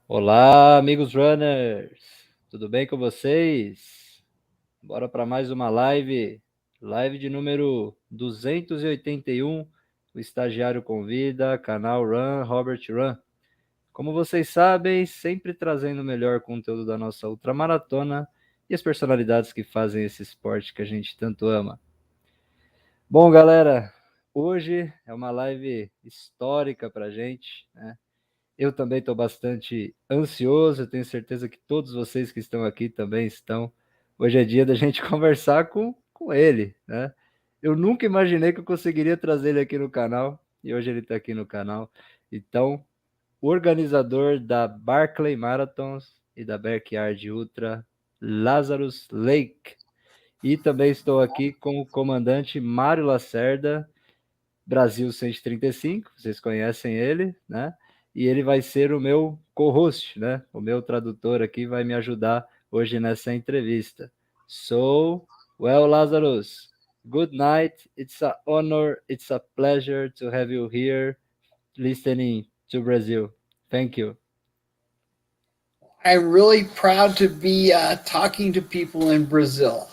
Olá, amigos runners! Tudo bem com vocês? Bora para mais uma live de número 281. O estagiário convida, Canal Run, Robert Run. Como vocês sabem, sempre trazendo o melhor conteúdo da nossa ultramaratona e as personalidades que fazem esse esporte que a gente tanto ama. Bom, galera, hoje é uma live histórica para a gente, né? Eu também estou bastante ansioso, eu tenho certeza que todos vocês que estão aqui também estão. Hoje é dia da gente conversar com ele, né? Eu nunca imaginei que eu conseguiria trazer ele aqui no canal, e hoje ele está aqui no canal. Então, o organizador da Barclay Marathons e da Backyard Ultra, Lazarus Lake. E também estou aqui com o comandante Mário Lacerda, Brasil 135, vocês conhecem ele, né? E ele vai ser o meu co-host, né? O meu tradutor aqui vai me ajudar hoje nessa entrevista. So, well, Lazarus, good night. It's a honor, it's a pleasure to have you here listening to Brazil. Thank you. I'm really proud to be talking to people in Brazil.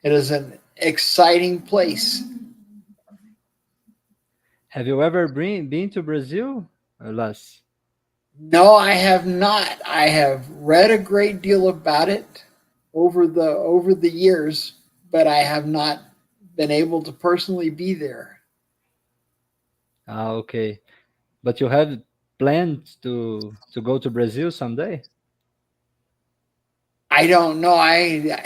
It is an exciting place. Have you ever been to Brazil, Las? No, I have not. I have read a great deal about it over the years, but I have not been able to personally be there. Ah, okay. But you have plans to go to Brazil someday? I don't know. I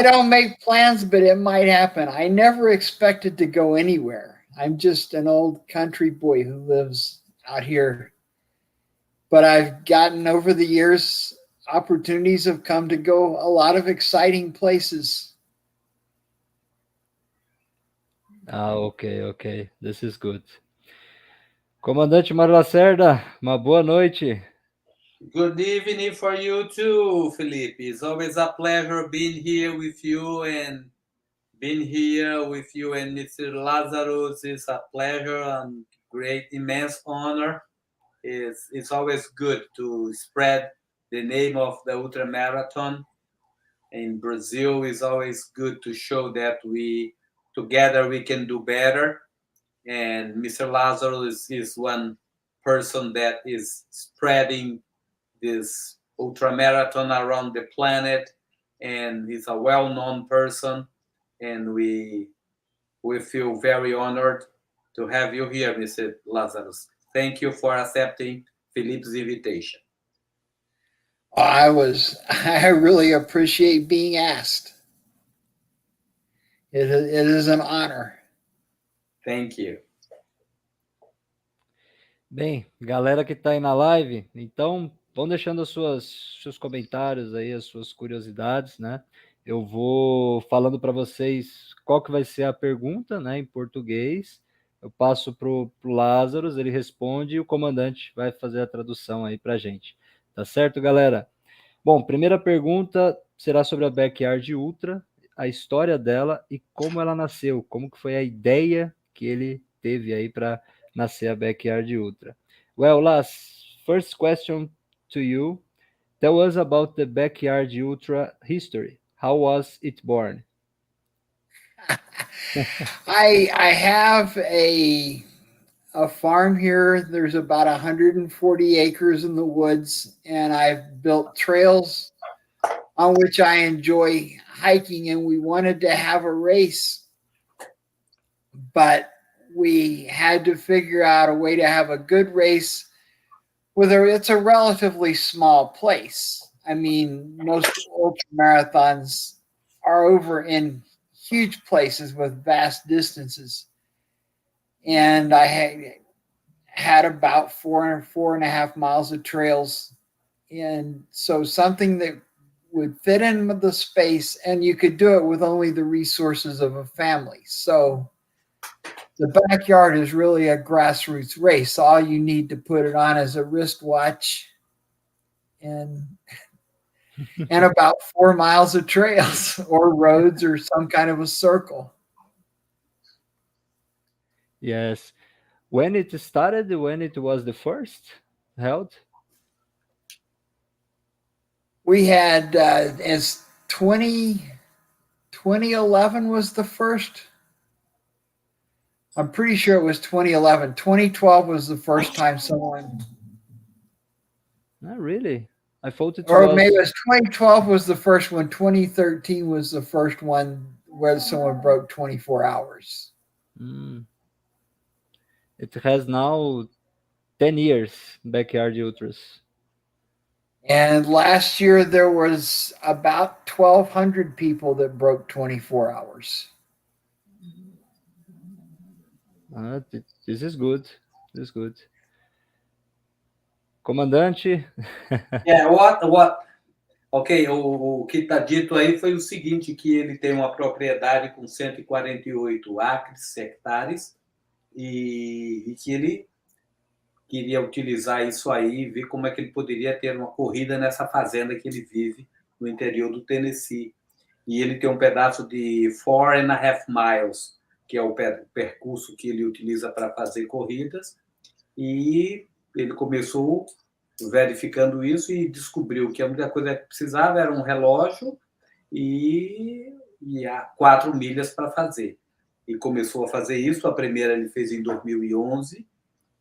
don't make plans, but it might happen. I never expected to go anywhere. I'm just an old country boy who lives out here. But I've gotten over the years, opportunities have come to go a lot of exciting places. Ah, ok. This is good. Comandante Mário Lacerda, uma boa noite. Good evening for you too, Felipe. It's always a pleasure being here with you and Mr. Lazarus. It's a pleasure and great, immense honor. It's always good to spread the name of the Ultramarathon in Brazil. It's always good to show that together we can do better. And Mr. Lazarus is one person that is spreading this ultramarathon around the planet, and he's a well-known person, and we feel very honored to have you here, Mr. Lazarus. Thank you for accepting Felipe's invitation. I really appreciate being asked. It is an honor. Thank you. Bem, galera que está aí na live, então vão deixando seus comentários aí, as suas curiosidades, né? Eu vou falando para vocês qual que vai ser a pergunta, né, em português. Eu passo pro Lazarus, ele responde e o comandante vai fazer a tradução aí para gente. Tá certo, galera? Bom, primeira pergunta será sobre a Backyard Ultra, a história dela e como ela nasceu, como que foi a ideia que ele teve aí para nascer a Backyard Ultra. Well, Las, first question to you. Tell us about the Backyard Ultra history. How was it born? I have a farm here. There's about 140 acres in the woods, and I've built trails on which I enjoy hiking, and we wanted to have a race, but we had to figure out a way to have a good race it's a relatively small place. I mean, most ultra marathons are over in huge places with vast distances. And I had about 4.5 miles of trails. And so something that would fit in the space, and you could do it with only the resources of a family. So the backyard is really a grassroots race. All you need to put it on is a wristwatch and about 4 miles of trails or roads or some kind of a circle. Yes. when it started, when it was the first held? We had as 2011 was the first. I'm pretty sure it was 2011. 2012 was the first time someone, Not really. I thought it or was. maybe it was 2012 was the first one. 2013 was the first one where someone broke 24 hours. It has now 10 years, Backyard Ultras. And last year there was about 1,200 people that broke 24 hours. This is good. This is good. Comandante. Yeah, what? Ok, o que está dito aí foi o seguinte, que ele tem uma propriedade com 148 acres, hectares, e que ele queria utilizar isso aí e ver como é que ele poderia ter uma corrida nessa fazenda que ele vive no interior do Tennessee. E ele tem um pedaço de 4.5 miles, que é o percurso que ele utiliza para fazer corridas, e ele começou verificando isso e descobriu que a única coisa que precisava era um relógio e 4 milhas para fazer. E começou a fazer isso. A primeira ele fez em 2011,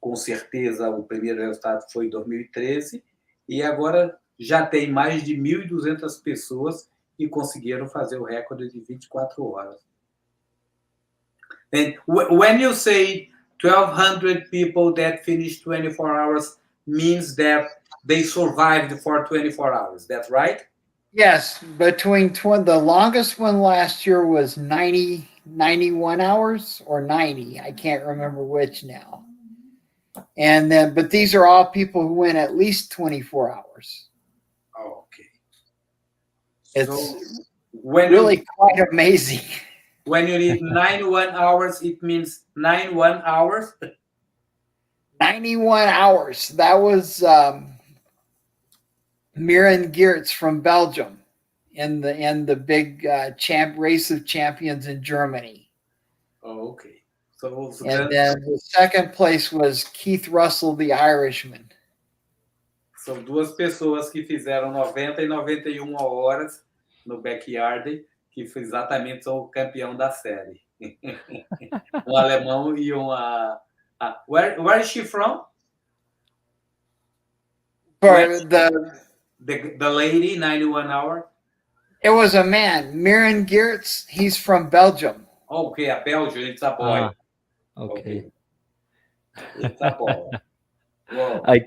com certeza o primeiro resultado foi em 2013, e agora já tem mais de 1.200 pessoas que conseguiram fazer o recorde de 24 horas. And when you say 1,200 people that finished 24 hours, means that they survived for 24 hours. That's right? Yes, the longest one last year was 91 hours or 90. I can't remember which now. And then, but these are all people who went at least 24 hours. Oh, okay. It's quite amazing. When you need 91 hours, it means 91 hours? 91 hours. That was Miran Geertz from Belgium in the big race of champions in Germany. Oh, okay. So and then the second place was Keith Russell, the Irishman. São duas pessoas que fizeram 90 e 91 horas no backyard, que exatamente são o campeão da série. Um alemão e uma... Where is she from? The lady, 91 hour? It was a man, Miran Geertz. He's from Belgium. Oh, okay, a Belgian. It's a boy. Okay. It's a boy. Wow. I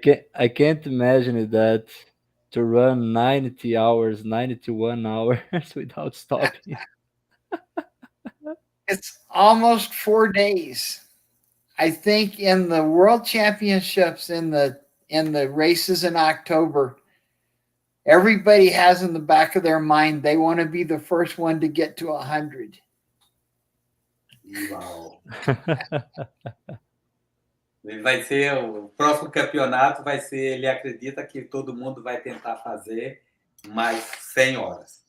can't imagine that to run 90 hours, 91 hours without stopping. It's almost 4 days. I think in the World Championships, in the races in October, everybody has in the back of their mind they want to be the first one to get to 100. Wow. Vai ser o próximo campeonato, vai ser, ele acredita que todo mundo vai tentar fazer mais 100 horas.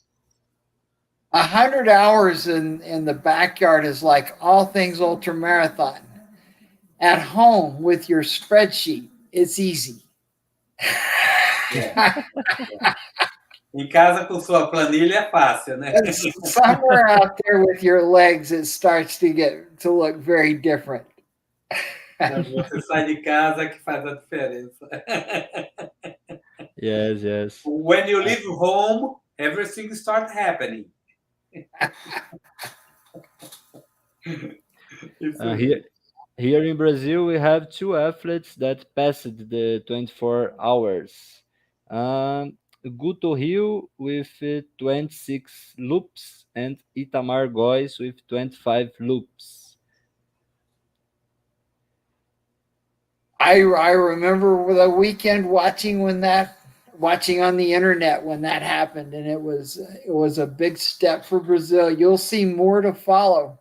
100 hours in the backyard is like all things ultramarathon. At home with your spreadsheet, it's easy. Yeah. Em casa com sua planilha é fácil, né? Somewhere out there with your legs, it starts to look very different. Você sai de casa que faz a diferença. Yes. When you leave home, everything starts happening. Here in Brazil, we have two athletes that passed the 24 hours. Guto Rio with 26 loops and Itamar Góes with 25 loops. I remember the weekend watching on the internet when that happened, and it was a big step for Brazil. You'll see more to follow.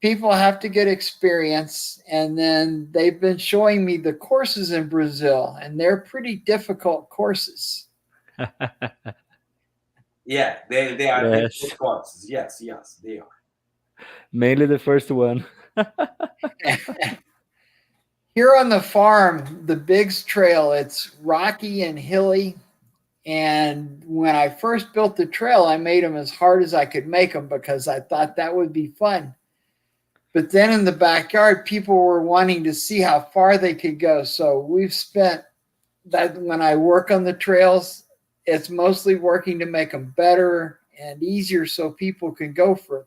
People have to get experience, and then they've been showing me the courses in Brazil, and they're pretty difficult courses. Yeah, they are difficult courses. Yes, they are. Mainly the first one. Here on the farm, the Biggs Trail, it's rocky and hilly. And when I first built the trail, I made them as hard as I could make them because I thought that would be fun. But then in the backyard, people were wanting to see how far they could go. So we've spent that when I work on the trails, it's mostly working to make them better and easier so people can go further.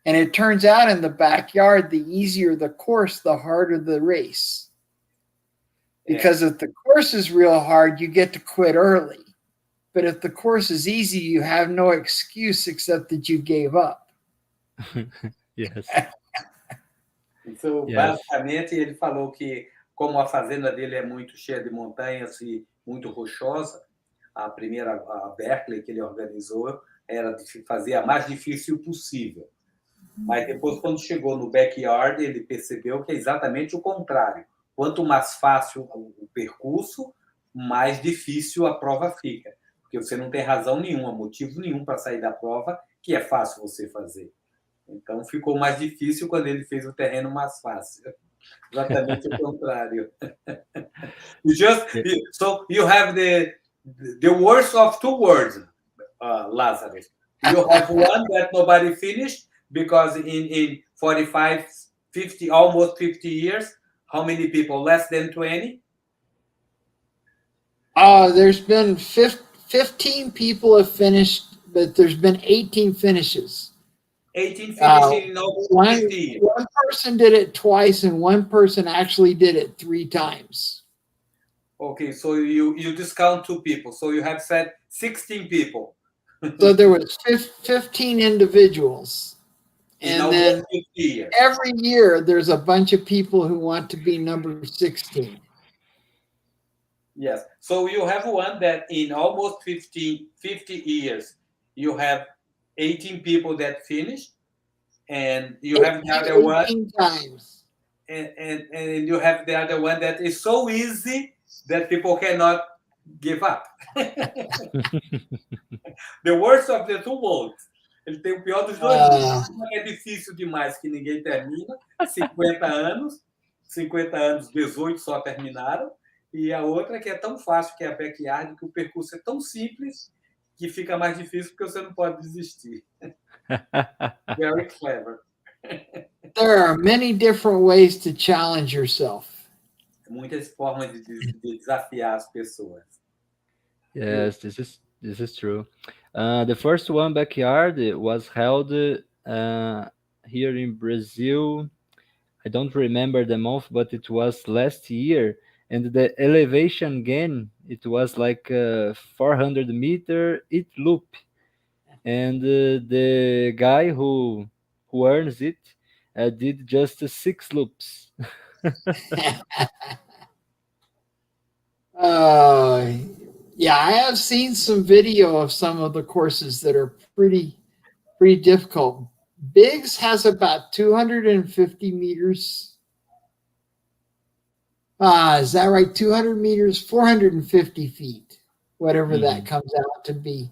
And it turns out in the backyard, the easier the course, the harder the race. Because if the course is real hard, you get to quit early. But if the course is easy, you have no excuse except that you gave up. Yes. Então, basicamente, ele falou que, como a fazenda dele é muito cheia de montanhas e muito rochosa, a primeira, a Berkeley que ele organizou, era de fazer a mais difícil possível. Mas depois, quando chegou no backyard, ele percebeu que é exatamente o contrário. Quanto mais fácil o percurso, mais difícil a prova fica. Porque você não tem razão nenhuma, motivo nenhum para sair da prova, que é fácil você fazer. Então, ficou mais difícil quando ele fez o terreno mais fácil. Exatamente o contrário. So, you have the worst of two words, Lazarus. You have one that nobody finished, because in 45, 50, almost 50 years, how many people? Less than 20? There's been 15 people have finished, but there's been 18 finishes. 18 finishing in almost 50 years. One person did it twice, and one person actually did it 3 times. Okay, so you discount 2 people. So you have said 16 people. So there was 15 individuals. And then every year there's a bunch of people who want to be number 16. Yes. So you have one that in almost 50 years, you have 18 people that finished, and you have the other one. 18 times. And you have the other one that is so easy that people cannot give up. The worst of the two worlds. Ele tem o pior dos dois mundos. Uma é difícil demais, que ninguém termina. 50 anos, 18 só terminaram. E a outra que é tão fácil, que é a backyard, que o percurso é tão simples que fica mais difícil porque você não pode desistir. Very clever. There are many different ways to challenge yourself. Muitas formas de desafiar as pessoas. Yes, this is true. The first one, backyard, was held here in Brazil. I don't remember the month, but it was last year. And the elevation gain, it was like 400 meter it loop. And the guy who earns it did just 6 loops. Yeah, I have seen some video of some of the courses that are pretty difficult. Biggs has about 250 meters. Is that right? 200 meters, 450 feet, whatever that comes out to be,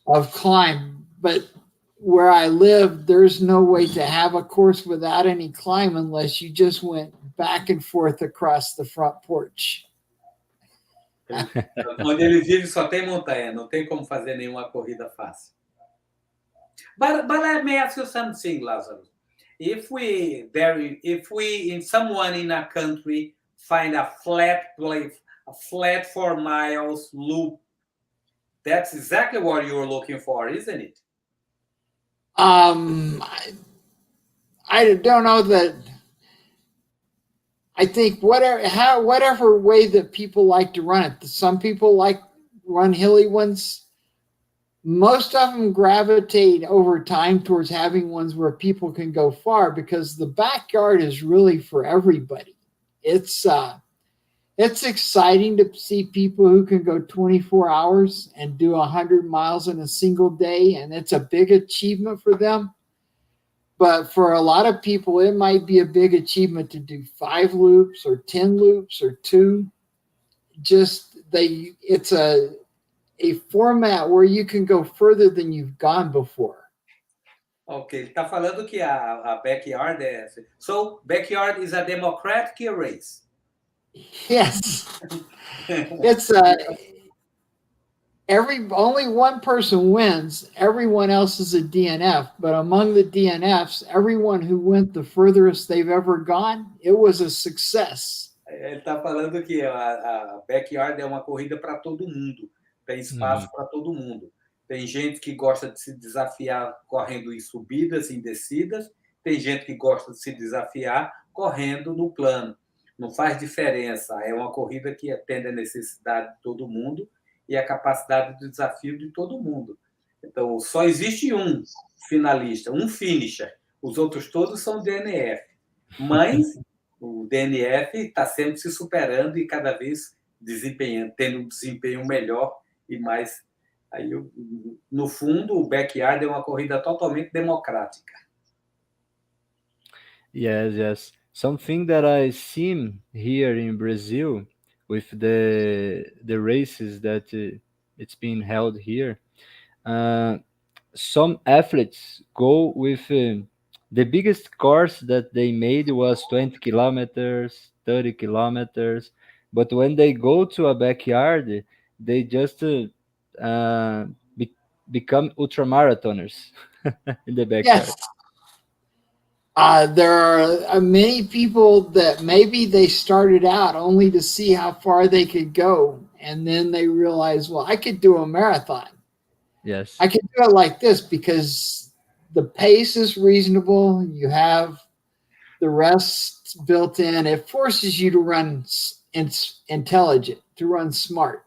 of climb. But where I live, there's no way to have a course without any climb unless you just went back and forth across the front porch. Onde ele vive só tem montanha, não tem como fazer nenhuma corrida fácil. But let me ask you something, Lazarus. If we in someone in a country find a flat place, a flat 4 miles loop, that's exactly what you're looking for, isn't it? I don't know that. I think whatever way that people like to run it. Some people like run hilly ones. Most of them gravitate over time towards having ones where people can go far, because the backyard is really for everybody. It's exciting to see people who can go 24 hours and do 100 miles in a single day, and it's a big achievement for them. But for a lot of people, it might be a big achievement to do 5 loops or 10 loops or 2. It's a format where you can go further than you've gone before. Ok, ele está falando que a backyard é... So, backyard is a democratic race. Yes, it's only one person wins. Everyone else is a DNF, but among the DNFs, everyone who went the furthest they've ever gone, it was a success. Ele está falando que a backyard é uma corrida para todo mundo, tem espaço para todo mundo. Tem gente que gosta de se desafiar correndo em subidas, em descidas, tem gente que gosta de se desafiar correndo no plano. Não faz diferença, é uma corrida que atende a necessidade de todo mundo e a capacidade de desafio de todo mundo. Então, só existe um finalista, um finisher. Os outros todos são DNF. Mas o DNF está sempre se superando e cada vez tendo um desempenho melhor e mais. Aí, no fundo, o backyard é uma corrida totalmente democrática. Yes. Something that I seen here in Brazil with the races that it's being held here. Some athletes go with the biggest course that they made was 20 kilometers, 30 kilometers. But when they go to a backyard, they just become ultramarathoners in the backyard. Yes. There are many people that maybe they started out only to see how far they could go. And then they realize, well, I could do a marathon. Yes. I could do it like this because the pace is reasonable. You have the rest built in. It forces you to run intelligent, to run smart.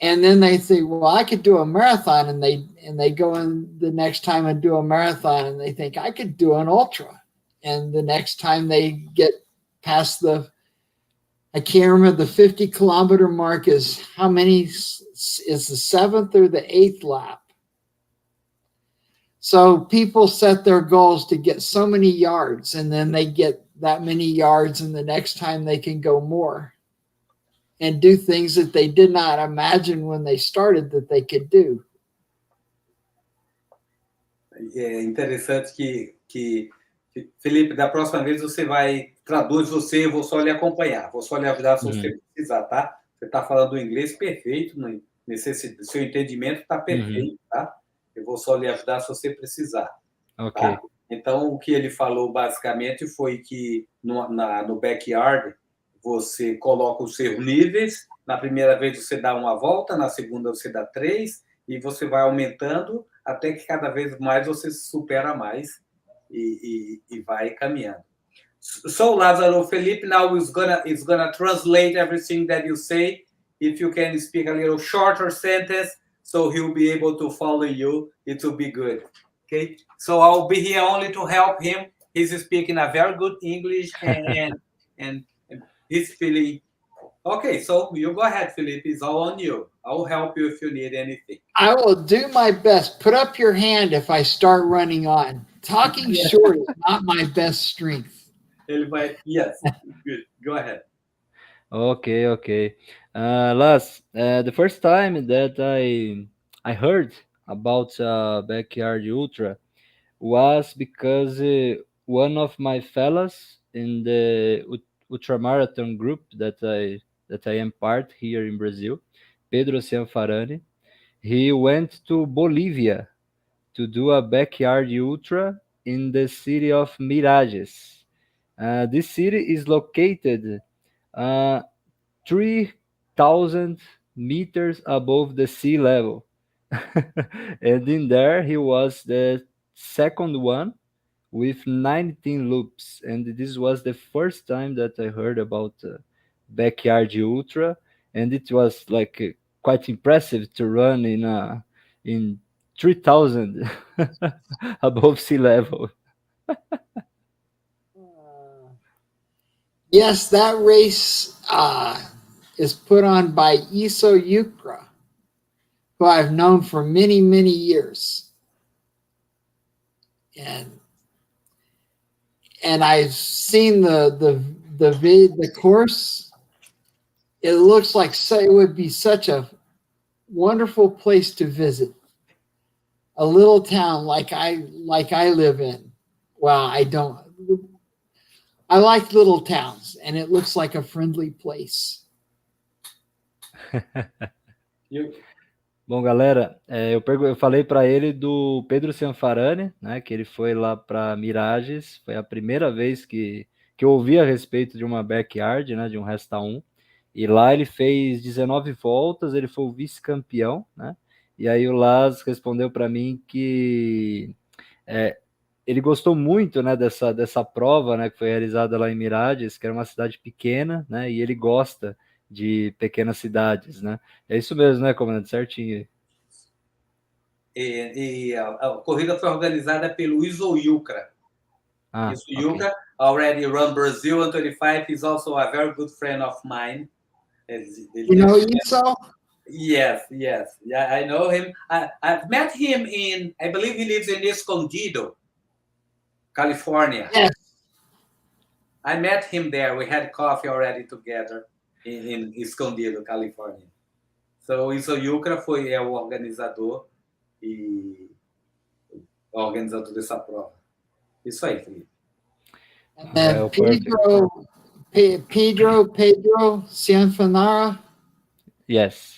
And then they think, well, I could do a marathon, and they go in the next time and do a marathon, and they think I could do an ultra. And the next time they get past I can't remember, the 50-kilometer mark is how many is the 7th or the 8th lap. So people set their goals to get so many yards, and then they get that many yards, and the next time they can go more and do things that they did not imagine when they started that they could do. É interessante que Felipe, da próxima vez você traduz eu vou só lhe acompanhar, vou só lhe ajudar se você precisar, tá? Você está falando inglês perfeito, seu entendimento está perfeito, tá? Eu vou só lhe ajudar se você precisar. Ok. Tá? Então, o que ele falou basicamente foi que no backyard você coloca os seus níveis, na primeira vez você dá uma volta, na segunda você dá 3, e você vai aumentando até que cada vez mais você se supera mais e vai caminhando. So, Lázaro, Felipe now is gonna translate everything that you say. If you can speak a little shorter sentence, so he'll be able to follow you, it will be good. Okay? So I'll be here only to help him. He's speaking a very good English and he's feeling... Okay, so you go ahead, Felipe. It's all on you. I'll help you if you need anything. I will do my best. Put up your hand if I start running on. Talking short is not my best strength. Yes, good. Go ahead. Okay. Laz, the first time that I heard about Backyard Ultra was because one of my fellows in the Ultramarathon group that I am part here in Brazil, Pedro Cianfarani, he went to Bolivia to do a Backyard Ultra in the city of Mirages. This city is located 3,000 meters above the sea level. And in there, he was the second one with 19 loops. And this was the first time that I heard about Backyard Ultra. And it was like quite impressive to run in 3,000 above sea level. Yes, that race is put on by Iso Yukra, who I've known for many, many years. And I've seen the course. It looks like it would be such a wonderful place to visit. a little town like I live in. Well, I don't. I like little towns, and it looks like a friendly place. Bom, galera, eu falei para ele do Pedro Cianfarani, né, que ele foi lá para Mirages, foi a primeira vez que eu ouvi a respeito de uma backyard, né, de um Resta 1, e lá ele fez 19 voltas, ele foi o vice-campeão, né, e aí o Laz respondeu para mim que ele gostou muito, né, dessa prova, né, que foi realizada lá em Mirages, que era uma cidade pequena, né, e ele gosta de pequenas cidades, né? É isso mesmo, né, comandante? Certinho. A corrida foi organizada pelo Isoyucra. Isoyucra Okay. already run Brazil on 25. He's also a very good friend of mine. You know Iso? Yes. Yeah, I know him. I've met him I believe he lives in Escondido, California. Yes. I met him there. We had coffee already together in Escondido, California. So, o Isoyucra é o organizador e o organizador dessa prova. Isso aí, Felipe. And then Pedro Cianfarani. Yes.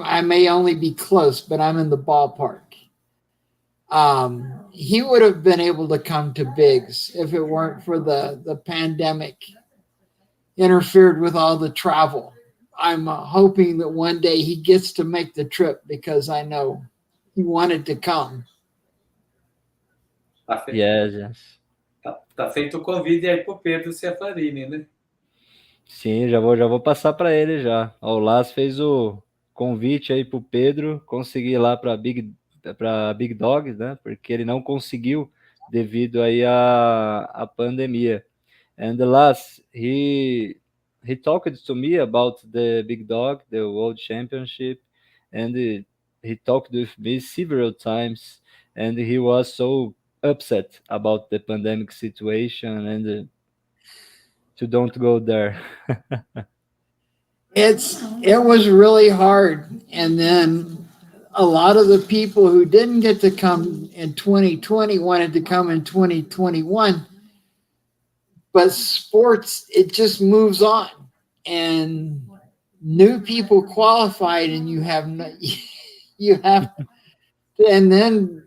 I may only be close, but I'm in the ballpark. He would have been able to come to Biggs if it weren't for the pandemic interfered with all the travel. I'm hoping that one day he gets to make the trip because I know he wanted to come. Yes. Tá feito o convite aí pro Pedro Cianfarini, né? Sim, já vou passar para ele já. O Laz fez o convite aí pro Pedro conseguir ir lá para Big Dogs, né? Porque ele não conseguiu devido aí à pandemia. And the last he talked to me about the Big Dog, the World Championship, and he talked with me several times, and he was so upset about the pandemic situation and to don't go there. It was really hard, and then a lot of the people who didn't get to come in 2020 wanted to come in 2021. But sports, it just moves on, and new people qualified, and and then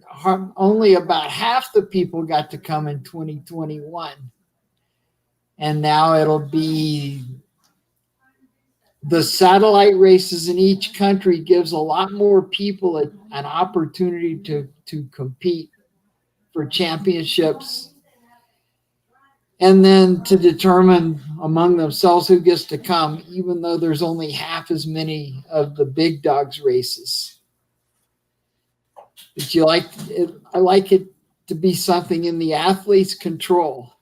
only about half the people got to come in 2021, and now it'll be the satellite races in each country gives a lot more people an opportunity to compete for championships. And then to determine among themselves who gets to come, even though there's only half as many of the big dogs races. But I like it to be something in the athlete's control.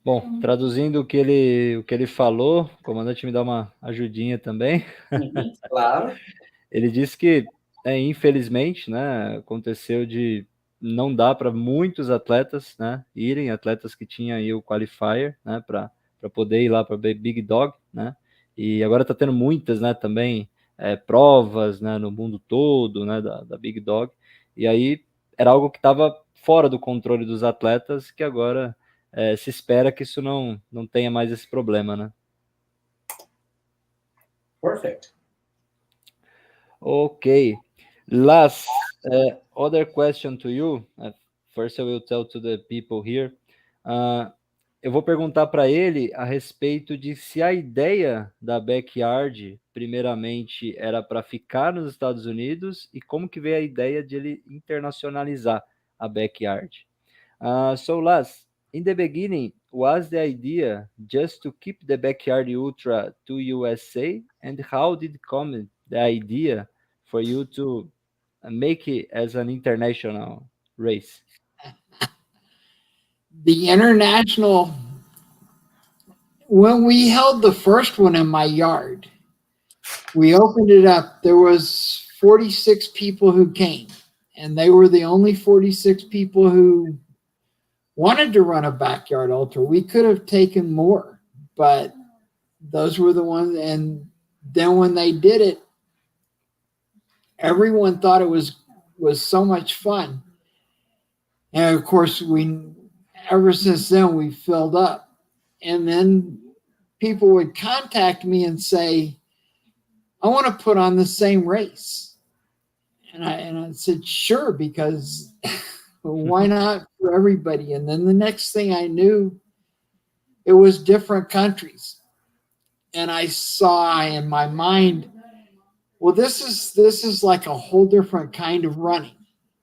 Bom, traduzindo o que ele falou, o comandante me dá uma ajudinha também. Claro. Ele disse que, infelizmente, né, aconteceu de não dar para muitos atletas, né, irem, atletas que tinham aí o qualifier, né, para poder ir lá para Big Dog, né, e agora está tendo muitas, né, também provas, né, no mundo todo, né, da Big Dog, e aí era algo que estava fora do controle dos atletas, que agora se espera que isso não tenha mais esse problema, né. Perfect. Okay. Last, other question to you. First, I will tell to the people here. Eu vou perguntar para ele a respeito de se a ideia da backyard, primeiramente, era para ficar nos Estados Unidos e como que veio a ideia de ele internacionalizar a backyard. So, Last, in the beginning, was the idea just to keep the backyard ultra to USA, and how did come the idea for you to make it as an international race? The international, when we held the first one in my yard, we opened it up. There was 46 people who came, and they were the only 46 people who wanted to run a backyard ultra. We could have taken more, but those were the ones. And then when they did it, everyone thought it was so much fun. And of course, ever since then, we filled up. And then people would contact me and say, I want to put on the same race. And I said, sure, because why not for everybody? And then the next thing I knew, it was different countries. And I saw in my mind, well, this is like a whole different kind of running.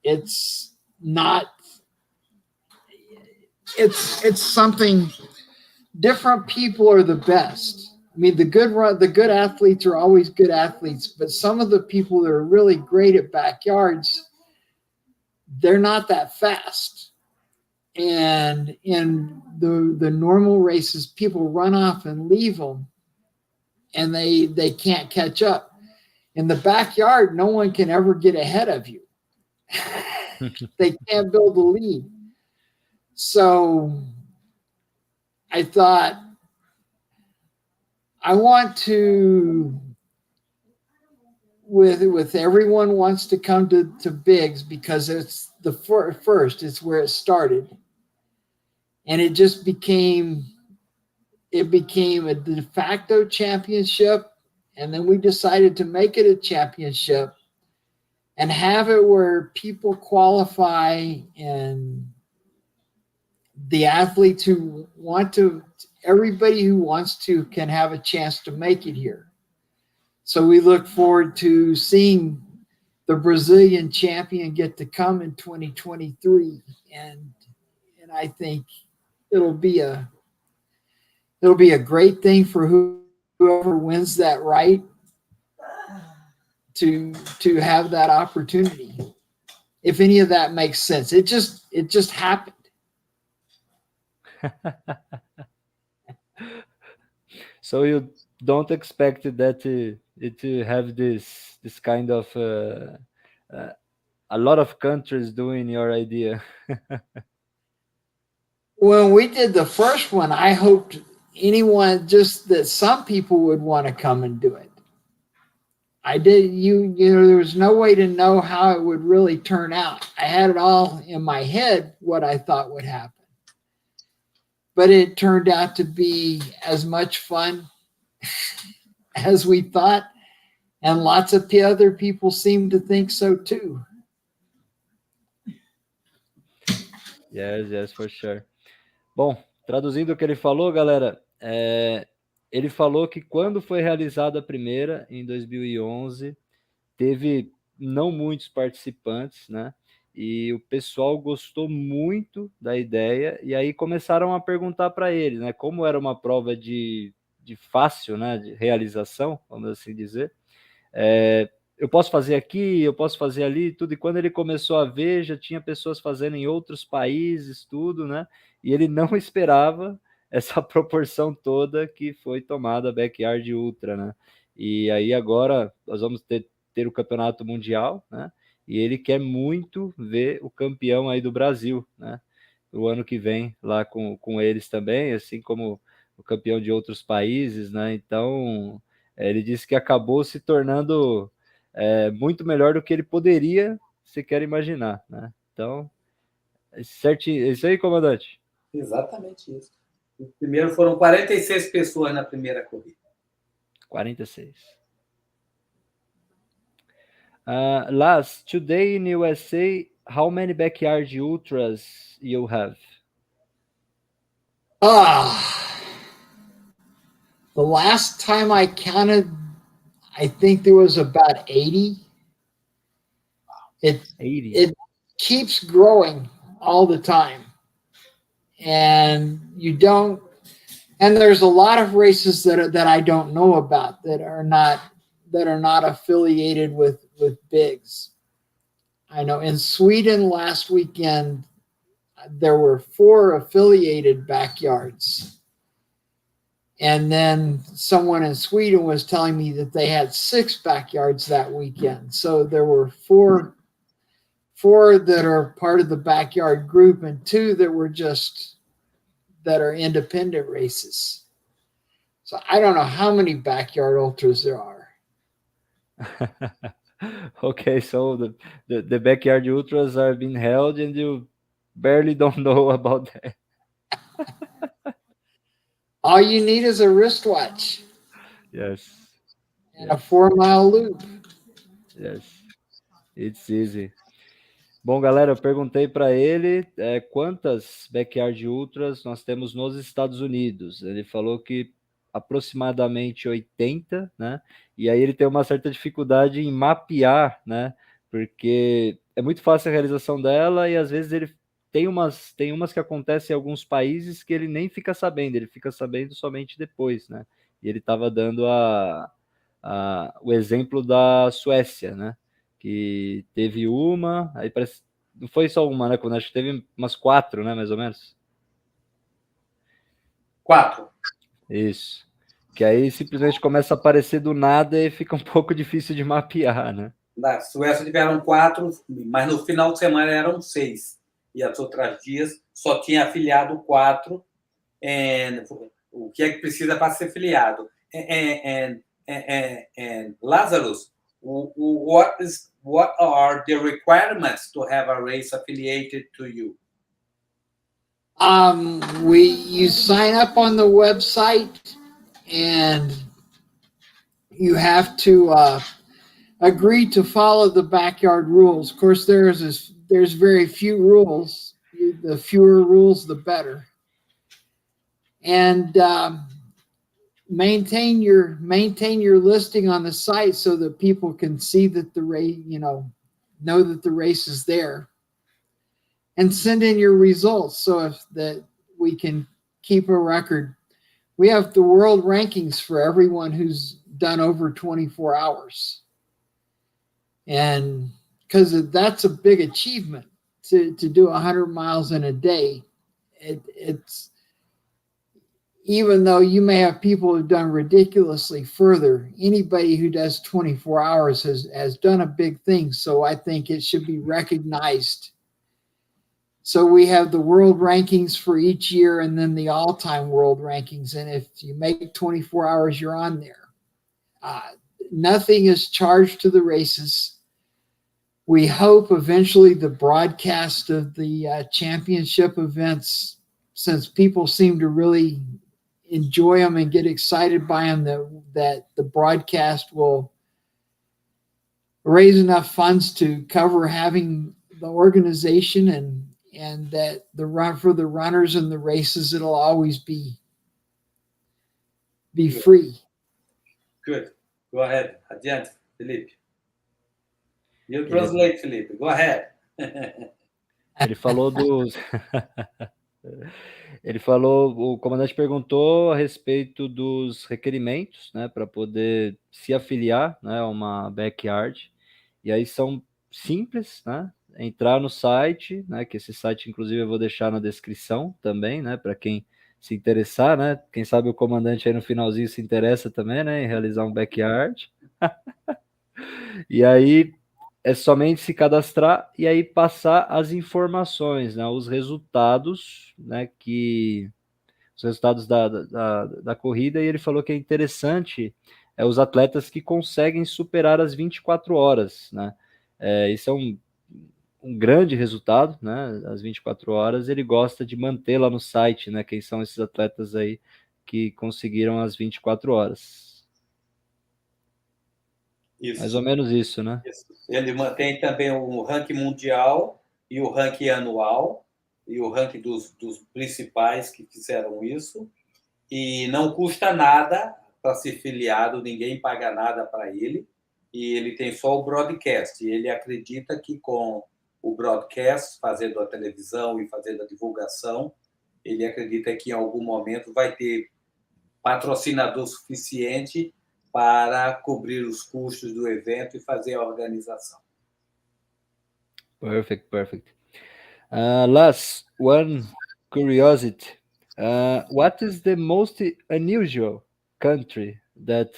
It's not, it's something different. People are the best. I mean, the good athletes are always good athletes, but some of the people that are really great at backyards, they're not that fast. And in the normal races, people run off and leave them, and they can't catch up. In the backyard, no one can ever get ahead of you. They can't build a lead. So I thought, I want to, with everyone wants to come to Biggs because it's the first, it's where it started. And it just became a de facto championship. And then we decided to make it a championship and have it where people qualify, and the athletes who want to, everybody who wants to can have a chance to make it here. So we look forward to seeing the Brazilian champion get to come in 2023. And I think it'll be a great thing for whoever wins that right to have that opportunity. If any of that makes sense. It just happened. So you don't expect that to have this kind of a lot of countries doing your idea. When we did the first one, I hoped that some people would want to come and do it. I did, there was no way to know how it would really turn out. I had it all in my head what I thought would happen. But it turned out to be as much fun as we thought, and lots of other people seem to think so too. Yes, for sure. Bom, traduzindo o que ele falou, galera, ele falou que quando foi realizada a primeira, em 2011, teve não muitos participantes, né? E o pessoal gostou muito da ideia, e aí começaram a perguntar para ele, né? Como era uma prova de fácil, né? De realização, vamos assim dizer. Eu posso fazer aqui, eu posso fazer ali, tudo. E quando ele começou a ver, já tinha pessoas fazendo em outros países, tudo, né? E ele não esperava essa proporção toda que foi tomada a Backyard Ultra, né? E aí agora nós vamos ter o campeonato mundial, né? E ele quer muito ver o campeão aí do Brasil, né? O ano que vem lá com eles também, assim como o campeão de outros países, né? Então ele disse que acabou se tornando muito melhor do que ele poderia sequer imaginar, né? Então, certinho, é isso aí, comandante? Exatamente isso. Primeiro foram 46 pessoas na primeira corrida. 46. Last, today in USA, how many backyard ultras you have? The last time I counted, I think there was about 80. 80. It keeps growing all the time. And there's a lot of races that I don't know about that are not affiliated with Biggs. I know in Sweden last weekend there were 4 affiliated backyards. And then someone in Sweden was telling me that they had 6 backyards that weekend. So there were 4 that are part of the backyard group and 2 that are independent races. So I don't know how many backyard ultras there are. Okay, so the backyard ultras are being held and you barely don't know about that. All you need is a wristwatch Yes. and a 4-mile loop. Yes. It's easy. Bom, galera, eu perguntei para ele quantas backyard ultras nós temos nos Estados Unidos. Ele falou que aproximadamente 80, né? E aí ele tem uma certa dificuldade em mapear, né? Porque é muito fácil a realização dela e às vezes ele tem umas que acontecem em alguns países que ele nem fica sabendo, ele fica sabendo somente depois, né? E ele estava dando o exemplo da Suécia, né? Que teve uma, aí parece, não foi só uma, né? Quando acho que teve umas 4, né? Mais ou menos. 4. Isso. Que aí simplesmente começa a aparecer do nada e fica um pouco difícil de mapear, né? Na Suécia tiveram 4, mas no final de semana eram 6. E as outras dias só tinha afiliado 4. O que é que precisa para ser filiado? Lazarus, what are the requirements to have a race affiliated to you? You sign up on the website and you have to agree to follow the backyard rules. Of course, there's very few rules. The fewer rules, the better. And maintain your listing on the site so that people can see that the race, know that the race is there. And send in your results so that we can keep a record. We have the world rankings for everyone who's done over 24 hours. And because that's a big achievement to do 100 miles in a day. It's even though you may have people who've done ridiculously further, anybody who does 24 hours has done a big thing. So I think it should be recognized. So we have the world rankings for each year and then the all-time world rankings. And if you make 24 hours, you're on there. Nothing is charged to the races. We hope eventually the broadcast of the championship events, since people seem to really enjoy them and get excited by them, that the broadcast will raise enough funds to cover having the organization and that for the runners and the races, it'll always be free. Good. Go ahead. Adiante, Felipe. You translate, Felipe. Go ahead. Ele falou dos... Ele falou, o comandante perguntou a respeito dos requerimentos, né, para poder se afiliar, né, a uma backyard. E aí são simples, né? Entrar no site, né? Que esse site, inclusive, eu vou deixar na descrição também, né? Para quem se interessar, né? Quem sabe o comandante aí no finalzinho se interessa também, né? Em realizar um backyard. E aí é somente se cadastrar e aí passar as informações, né? Os resultados, né? Os resultados da corrida. E ele falou que é interessante os atletas que conseguem superar as 24 horas, né? Isso é um grande resultado, né? As 24 horas, ele gosta de manter lá no site, né? Quem são esses atletas aí que conseguiram as 24 horas. Isso. Mais ou menos isso, né? Isso. Ele mantém também o ranking mundial e o ranking anual e o ranking dos principais que fizeram isso. E não custa nada para ser filiado, ninguém paga nada para ele. E ele tem só o broadcast. E ele acredita que com o broadcast, fazendo a televisão e fazendo a divulgação, ele acredita que em algum momento vai ter patrocinador suficiente para cobrir os custos do evento e fazer a organização. Perfect. Last one curiosity. What is the most unusual country that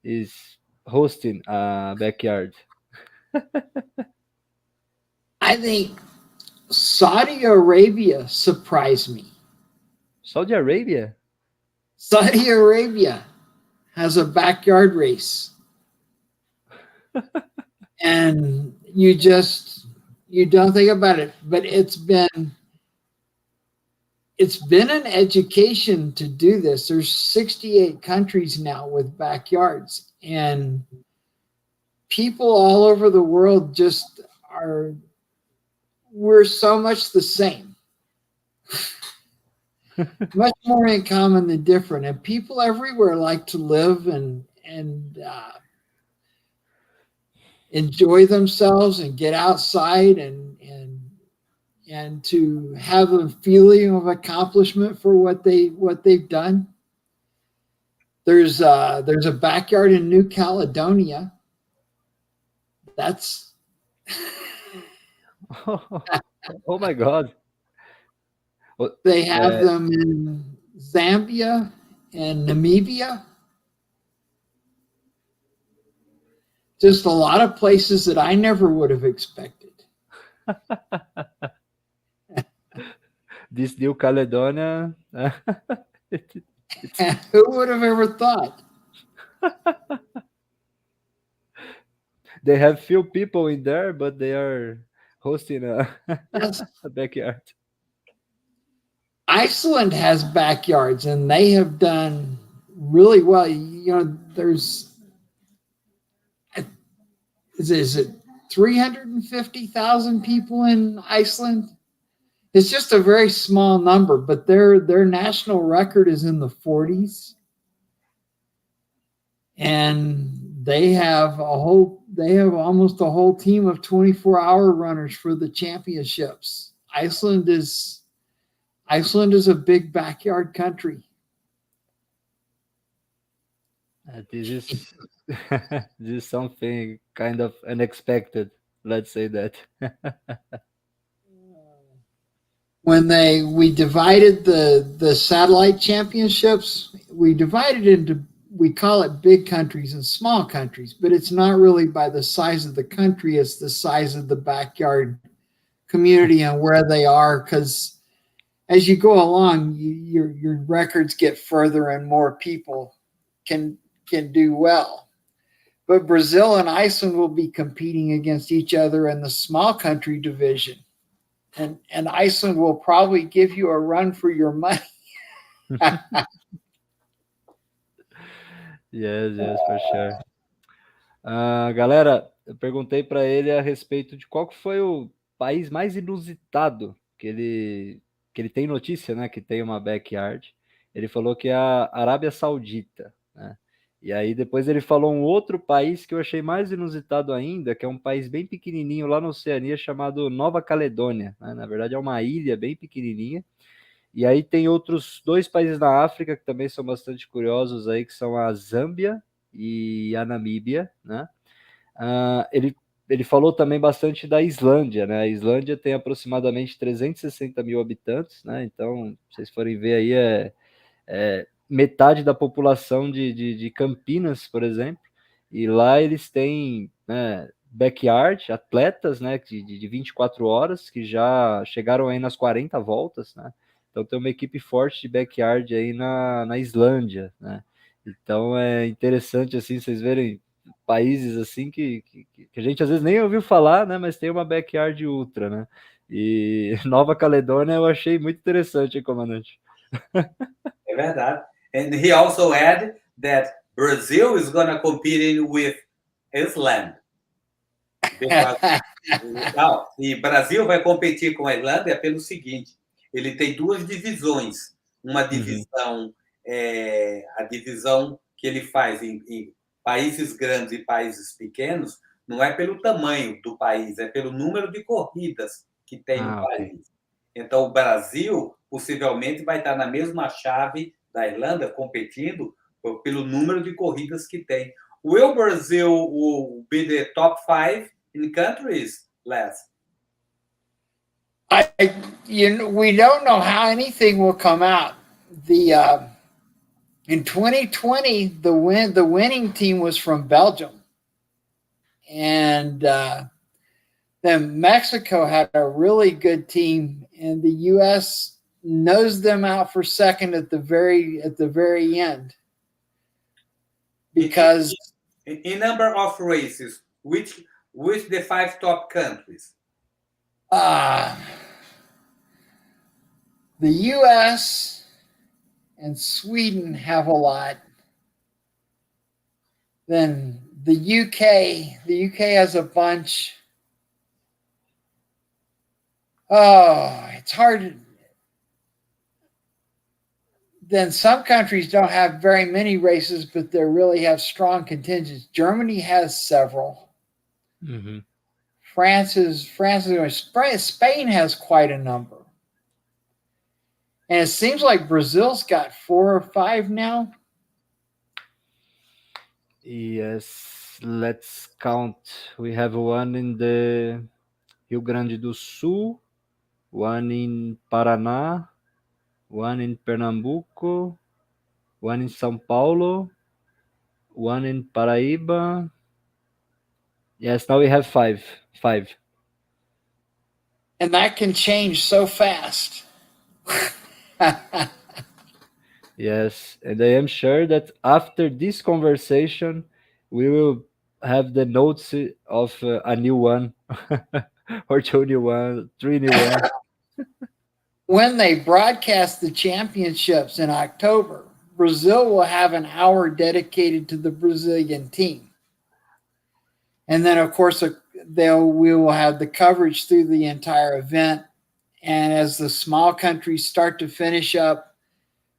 is hosting a backyard? I think Saudi Arabia surprised me. Saudi Arabia? Saudi Arabia has a backyard race. And you don't think about it, but it's been an education to do this. There's 68 countries now with backyards, and people all over the world just we're so much the same. Much more in common than different. And people everywhere like to live and enjoy themselves and get outside and to have a feeling of accomplishment for what they've done. There's a backyard in New Caledonia. That's Oh my God. Well, they have them in Zambia and Namibia. Just a lot of places that I never would have expected. This New Caledonia. Who would have ever thought? They have few people in there, but they are hosting Yes. a backyard. Iceland has backyards, and they have done really well. You know, is it 350,000 people in Iceland? It's just a very small number, but their national record is in the 40s, and they have almost a whole team of 24-hour runners for the championships. Iceland is a big backyard country. This is something kind of unexpected. Let's say that. When we divided the satellite championships, we divided into, we call it big countries and small countries, but it's not really by the size of the country, it's the size of the backyard community and where they are, because as you go along, your records get further and more people can do well. But Brazil and Iceland will be competing against each other in the small country division. And Iceland will probably give you a run for your money. Yes, for sure. Galera, eu perguntei para ele a respeito de qual que foi o país mais inusitado que ele tem notícia, né, que tem uma backyard. Ele falou que é a Arábia Saudita, né? E aí depois ele falou um outro país que eu achei mais inusitado ainda, que é um país bem pequenininho lá na Oceania chamado Nova Caledônia, né? Na verdade é uma ilha bem pequenininha. E aí tem outros dois países na África que também são bastante curiosos aí, que são a Zâmbia e a Namíbia, né? Ele falou também bastante da Islândia, né? A Islândia tem aproximadamente 360 mil habitantes, né? Então, se vocês forem ver aí, é metade da população de Campinas, por exemplo, e lá eles têm, né, backyard, atletas, né, de 24 horas, que já chegaram aí nas 40 voltas, né? Então tem uma equipe forte de backyard aí na Islândia, né? Então é interessante, assim, vocês verem países assim que a gente às vezes nem ouviu falar, né, mas tem uma backyard ultra, né? E Nova Caledônia eu achei muito interessante, hein, comandante? É verdade. And he also added that Brazil is going to compete with Iceland. E Brasil vai competir com a Irlanda pelo seguinte: ele tem duas divisões. Uma divisão, a divisão que ele faz em países grandes e países pequenos, não é pelo tamanho do país, é pelo número de corridas que tem no país. Então, o Brasil possivelmente vai estar na mesma chave da Irlanda, competindo pelo número de corridas que tem. Will Brazil be the top 5 in countries, Les? We don't know how anything will come out. In 2020, the winning team was from Belgium, and then Mexico had a really good team, and the U.S. nosed them out for second at the very end. Because in number of races, which Which the 5 top countries? The U.S. and Sweden have a lot. Then the UK has a bunch. Oh, it's hard. Then some countries don't have very many races, but they really have strong contingents. Germany has several. Mm-hmm. Spain has quite a number. And it seems like Brazil's got 4 or 5 now. Yes, let's count. We have one in the Rio Grande do Sul, one in Paraná, one in Pernambuco, one in São Paulo, one in Paraíba. Yes, now we have 5. 5. And that can change so fast. Yes, and I am sure that after this conversation, we will have the notes of a new one, or 2 new one, 3 new one. When they broadcast the championships in October, Brazil will have an hour dedicated to the Brazilian team. And then, of course, we will have the coverage through the entire event. And as the small countries start to finish up,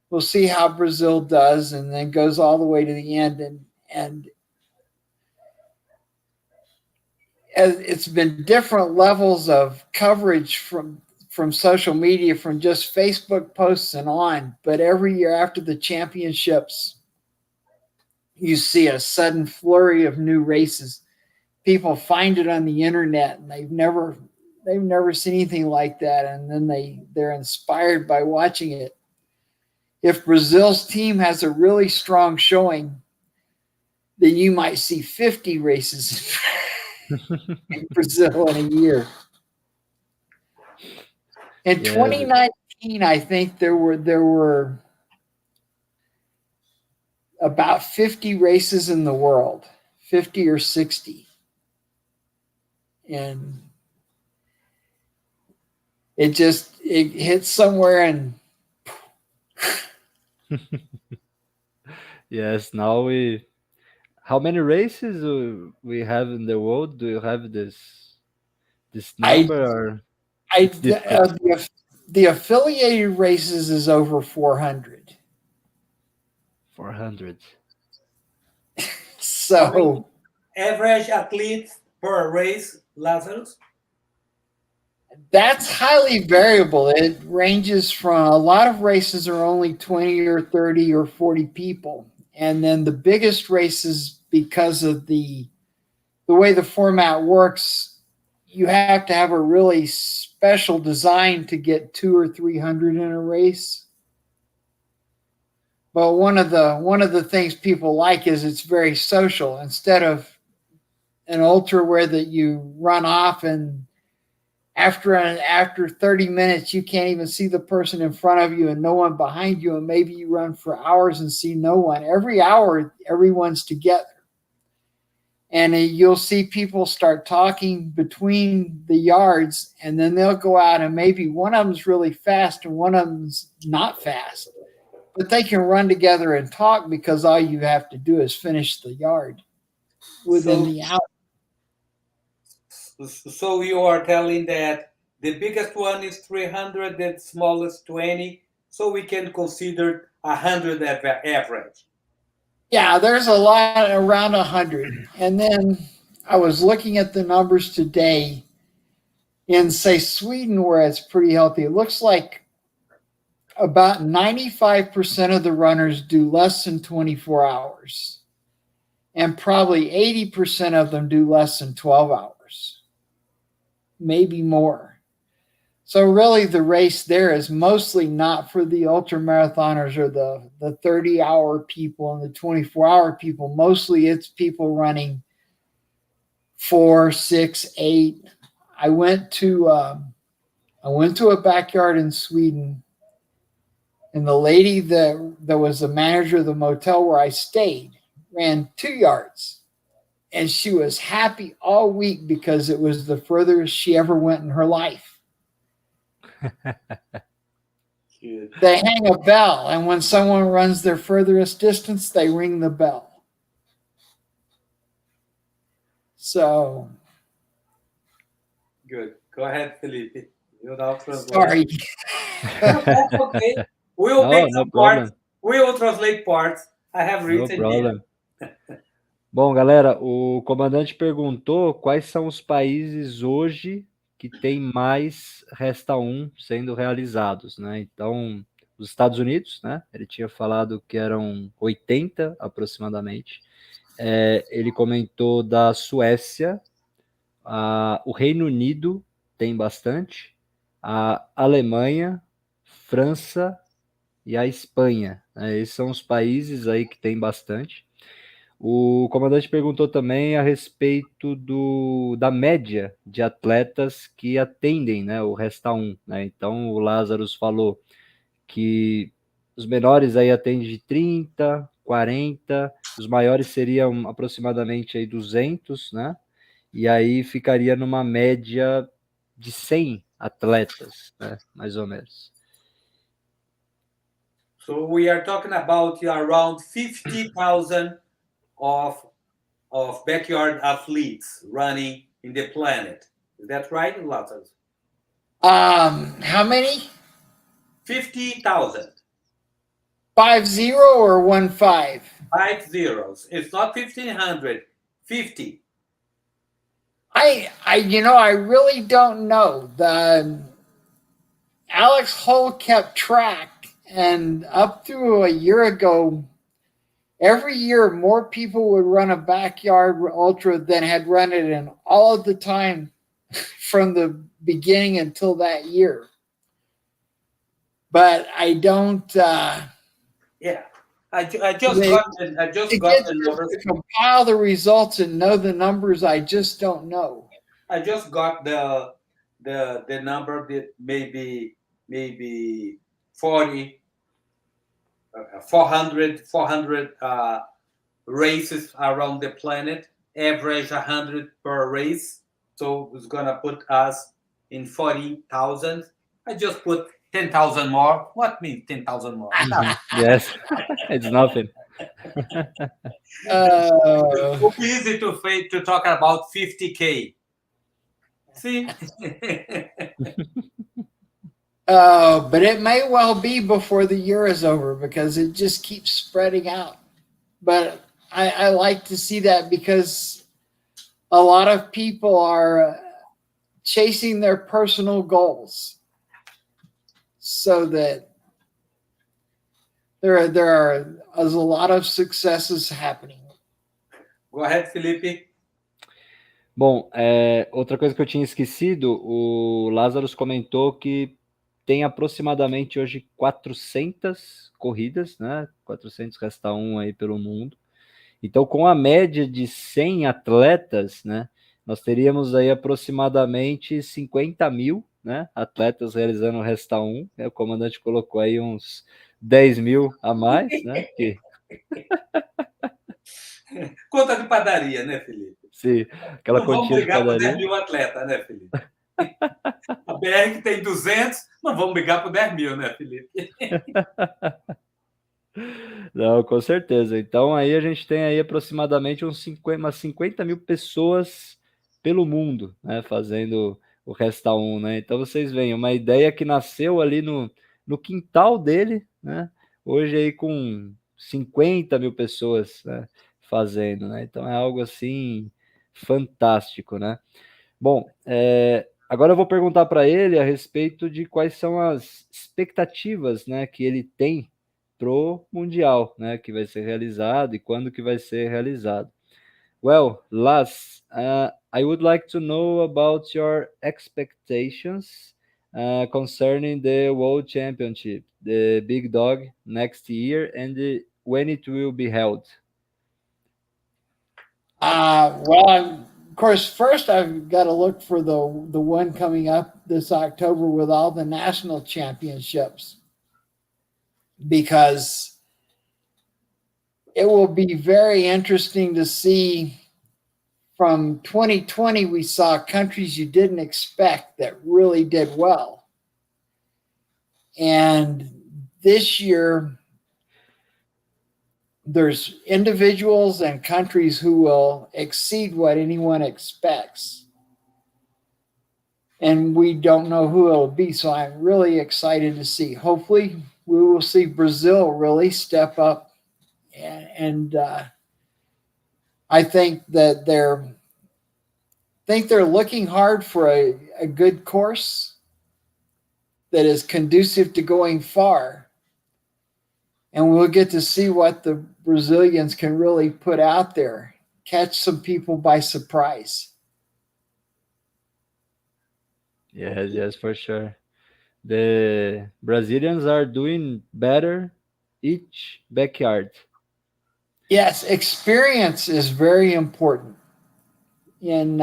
we'll see how Brazil does, and then goes all the way to the end. And it's been different levels of coverage from social media, from just Facebook posts and on. But every year after the championships, you see a sudden flurry of new races. People find it on the internet, and they've never seen anything like that, and then they're inspired by watching it. If Brazil's team has a really strong showing, then you might see 50 races in Brazil in a year. In 2019, I think there were about 50 races in the world, 50 or 60. And it hits somewhere and Yes, now how many races we have in the world? Do you have this number, or it's difficult? The affiliated races is over 400. 400. So Average athletes per race, Lazarus? That's highly variable. It ranges from, a lot of races are only 20 or 30 or 40 people. And then the biggest races, because of the way the format works, you have to have a really special design to get 200 or 300 in a race. But one of the things people like is it's very social. Instead of an ultra where that you run off and after 30 minutes, you can't even see the person in front of you and no one behind you, and maybe you run for hours and see no one. Every hour, everyone's together. And you'll see people start talking between the yards, and then they'll go out, and maybe one of them's really fast and one of them's not fast. But they can run together and talk because all you have to do is finish the yard within the hour. So you are telling that the biggest one is 300, the smallest 20, so we can consider 100 average. Yeah, there's a lot around 100. And then I was looking at the numbers today in, say, Sweden, where it's pretty healthy. It looks like about 95% of the runners do less than 24 hours. And probably 80% of them do less than 12 hours. Maybe more. So really the race there is mostly not for the ultramarathoners or the 30-hour people and the 24-hour people. Mostly it's people running 4, 6, 8. I went to a backyard in Sweden, and the lady that was the manager of the motel where I stayed ran 2 yards. and she was happy all week because it was the furthest she ever went in her life. They hang a bell, and when someone runs their furthest distance, they ring the bell. So, good. Go ahead, Felipe. Without sorry. That's okay. We will pick some problem. parts. We will translate parts. I have written problem. Bom, galera, o comandante perguntou quais são os países hoje que tem mais Resta 1 sendo realizados, né? Então, os Estados Unidos, né? Ele tinha falado que eram 80 aproximadamente. Ele comentou da Suécia, o Reino Unido tem bastante, a Alemanha, França e a Espanha, né? Esses são os países aí que tem bastante. O comandante perguntou também a respeito da média de atletas que atendem, né, o Resta 1, né? Então o Lazarus falou que os menores aí atendem de 30, 40, os maiores seriam aproximadamente aí 200, né? E aí ficaria numa média de 100 atletas, né, mais ou menos. So we are talking about around 50,000 of backyard athletes running in the planet. Is that right, Lazarus? How many? 50,000. 50 or 15? 5 zeros. It's not 1,500. 50. I really don't know. Alex Hull kept track, and up through a year ago, every year more people would run a backyard ultra than had run it in all of the time from the beginning until that year. But I don't. Yeah, I just got the numbers. To compile the results and know the numbers, I just don't know. I just got the number that maybe 400 races around the planet, average 100 per race. So it's gonna put us in 40,000. I just put 10,000 more. What means 10,000 more? Yes, it's nothing. It's easy to talk about 50K. See? But it may well be before the year is over because it just keeps spreading out. But I like to see that because a lot of people are chasing their personal goals, so that there are a lot of successes happening. Go ahead, Felipe. Bom, outra coisa que eu tinha esquecido, o Lazarus comentou que tem aproximadamente hoje 400 corridas, né? 400 Resta 1 aí pelo mundo. Então, com a média de 100 atletas, né? Nós teríamos aí aproximadamente 50 mil, né, atletas realizando o Resta 1. O comandante colocou aí uns 10 mil a mais, né? Conta de padaria, né, Felipe? Sim, aquela não vamos quantia de brigar por padaria. 10 mil atletas, né, Felipe? A BR que tem 200, não vamos brigar por 10 mil, né, Felipe? Não, com certeza. Então aí a gente tem aí aproximadamente umas 50 mil pessoas pelo mundo, né, fazendo o Resta 1, né? Então vocês veem, uma ideia que nasceu ali no quintal dele, né? Hoje aí com 50 mil pessoas, né, fazendo, né? Então é algo assim fantástico, né? Bom, agora eu vou perguntar para ele a respeito de quais são as expectativas, né, que ele tem pro Mundial, né, que vai ser realizado e quando que vai ser realizado. Well, Laz, I would like to know about your expectations concerning the World Championship, the Big Dog next year, and when it will be held. Well, of course, first I've got to look for the one coming up this October with all the national championships, because it will be very interesting to see from 2020, we saw countries you didn't expect that really did well. And this year, there's individuals and countries who will exceed what anyone expects. And we don't know who it'll be. So I'm really excited to see. Hopefully, we will see Brazil really step up. And I think that they're looking hard for a good course that is conducive to going far. And we'll get to see what the Brazilians can really put out there, catch some people by surprise. Yes, for sure. The Brazilians are doing better each backyard. Yes, experience is very important. In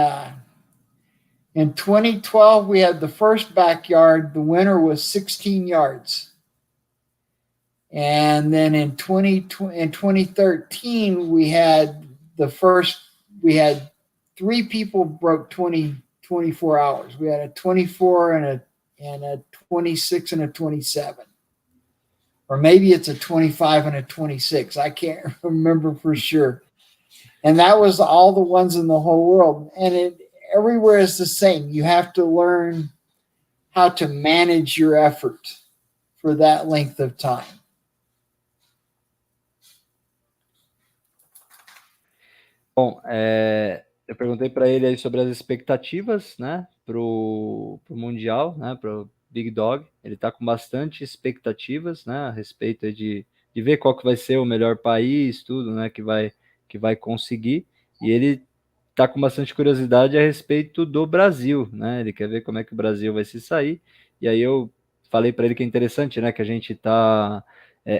2012, we had the first backyard. The winner was 16 yards. And then in 2013, we had three people broke 24 hours. We had a 24 and a 26 and a 27. Or maybe it's a 25 and a 26. I can't remember for sure. And that was all the ones in the whole world. And everywhere is the same. You have to learn how to manage your effort for that length of time. Bom, eu perguntei para ele aí sobre as expectativas, né, pro Mundial, né, pro Big Dog. Ele está com bastante expectativas, né, a respeito de ver qual que vai ser o melhor país, tudo, né, que vai conseguir. E ele está com bastante curiosidade a respeito do Brasil, né? Ele quer ver como é que o Brasil vai se sair. E aí eu falei para ele que é interessante, né, que a gente está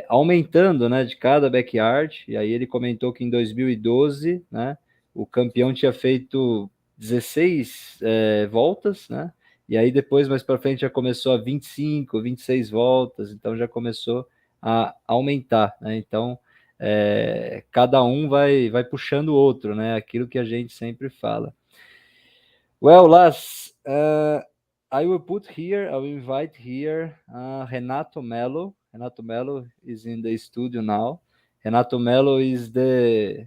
aumentando, né, de cada backyard. E aí ele comentou que em 2012, né, o campeão tinha feito 16 voltas, né? E aí depois, mais para frente, já começou a 25, 26 voltas, então já começou a aumentar, né? Então, cada um vai puxando o outro, né? Aquilo que a gente sempre fala. Well, Las, I will invite here Renato Melo. Renato Melo is in the studio now. Renato Melo is the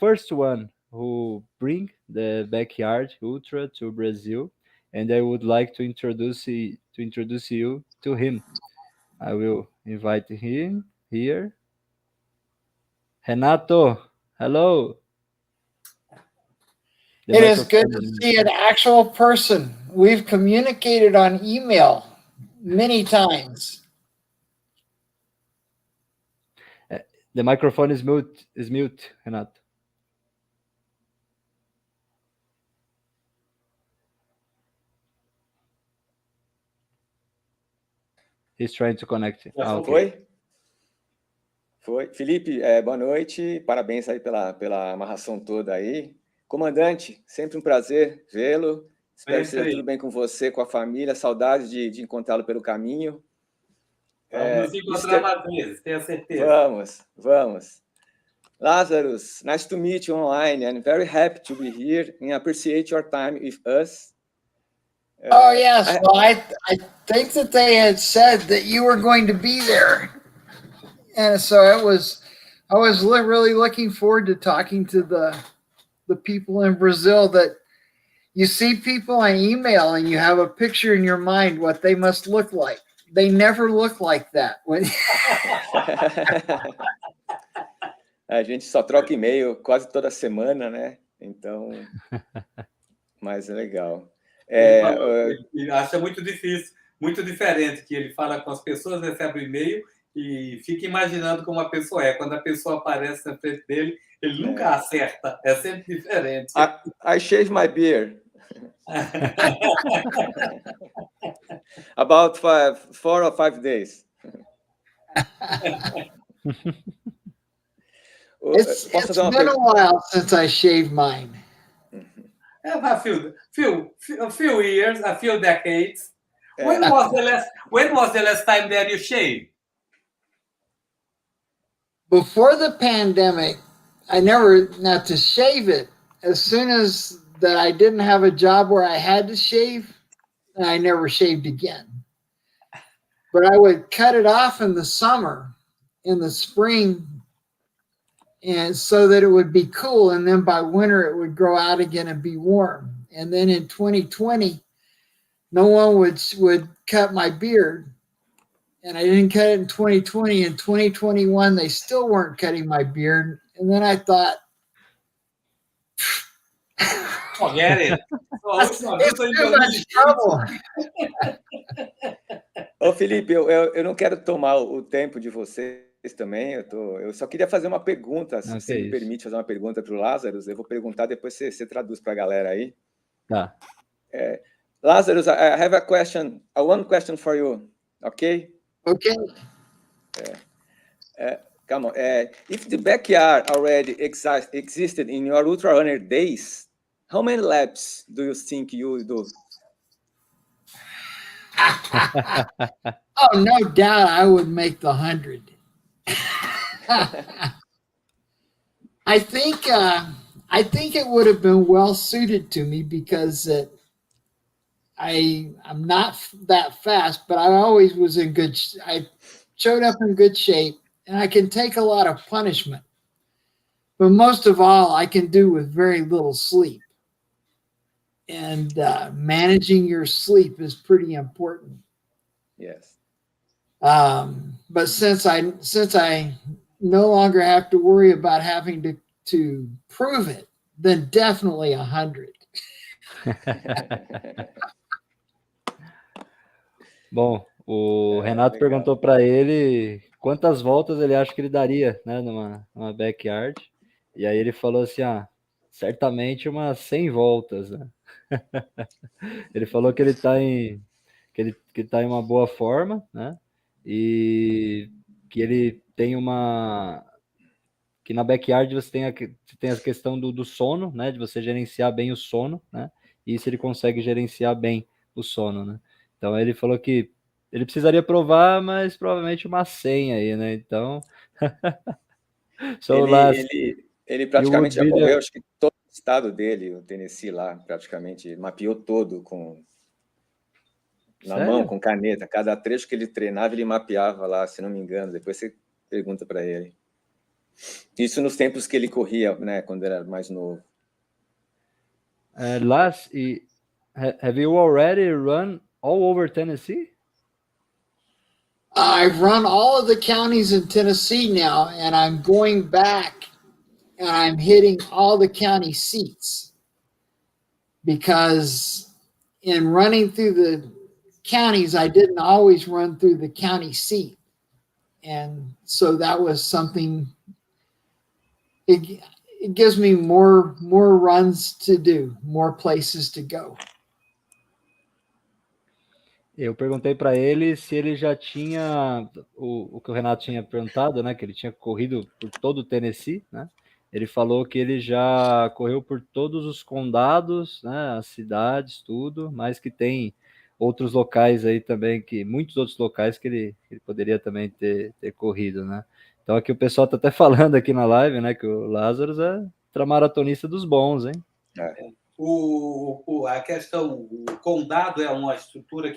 first one who bring the backyard ultra to Brazil, and I would like to introduce you to him. I will invite him here. Renato, hello. It is good to see an actual person. We've communicated on email many times. The microphone is mute, Renato. He's trying to connect. Okay. Foi. Filipe, boa noite. Parabéns aí pela amarração toda aí. Comandante, sempre um prazer vê-lo. Espero que seja tudo bem com você, com a família. Saudades de encontrá-lo pelo caminho. Vamos nos encontrar mais vezes, tenho certeza. Vamos. Lazarus, nice to meet you online. I'm very happy to be here and appreciate your time with us. Oh, yes. Well, I think that they had said that you were going to be there. And so I was really looking forward to talking to the people in Brazil. That you see people on email and you have a picture in your mind what they must look like. They never look like that. A gente só troca e-mail quase toda semana, né? Então, mas é legal. Ele acha muito difícil, muito diferente, que ele fala com as pessoas, recebe o e-mail e fica imaginando como a pessoa é. Quando a pessoa aparece na frente dele, ele nunca acerta, é sempre diferente. I shave my beard. About 4 or 5 days. It's been a while since I shaved mine. A few years, a few decades. When was the last time that you shaved? Before the pandemic, I never, not to shave it, as soon as that I didn't have a job where I had to shave, I never shaved again. But I would cut it off in the summer, in the spring, and so that it would be cool. And then by winter, it would grow out again and be warm. And then in 2020, no one would cut my beard. And I didn't cut it in 2020. In 2021, they still weren't cutting my beard. And then I thought, Forget it. it's too much trouble. Ô, Filipe, eu não quero tomar o tempo de vocês também. Eu só queria fazer uma pergunta, se você me permite fazer uma pergunta para o Lazarus. Eu vou perguntar, depois você traduz para a galera aí. Tá. Lazarus, I have one question for you, okay? Okay. Come on. If the backyard already existed in your ultra runner days, how many laps do you think you do? Oh, no doubt I would make the 100. I think it would have been well suited to me because I'm not that fast, but I always was in good. I showed up in good shape, and I can take a lot of punishment. But most of all, I can do with very little sleep. And managing your sleep is pretty important. Yes. But since I no longer have to worry about having to prove it, then definitely 100. Bom, o Renato perguntou para ele quantas voltas ele acha que ele daria, né, numa backyard. E aí ele falou assim, certamente umas 100 voltas, né? Ele falou que ele está em uma boa forma, né? E que ele tem que na backyard você tem a questão do sono, né? De você gerenciar bem o sono, né? E isso ele consegue gerenciar bem o sono, né? Então ele falou que ele precisaria provar, mas provavelmente uma 100 aí, né? Então ele praticamente já correu, acho que todo o estado dele, o Tennessee lá, praticamente mapeou todo na mão, com caneta. Cada trecho que ele treinava, ele mapeava lá, se não me engano. Depois você pergunta para ele. Isso nos tempos que ele corria, né, quando era mais novo. Last, have you already run all over Tennessee? I've run all of the counties in Tennessee now, and I'm going back and I'm hitting all the county seats, because in running through the counties, I didn't always run through the county seat. And so that was something, it gives me more runs to do, more places to go. Eu perguntei para ele se ele já tinha o que o Renato tinha perguntado, né? Que ele tinha corrido por todo o Tennessee, né? Ele falou que ele já correu por todos os condados, né? As cidades, tudo, mas que tem outros locais aí também, muitos outros locais que ele poderia também ter corrido, né? Então aqui o pessoal tá até falando aqui na live, né? Que o Lazarus é ultramaratonista dos bons, hein? A questão, o condado é uma estrutura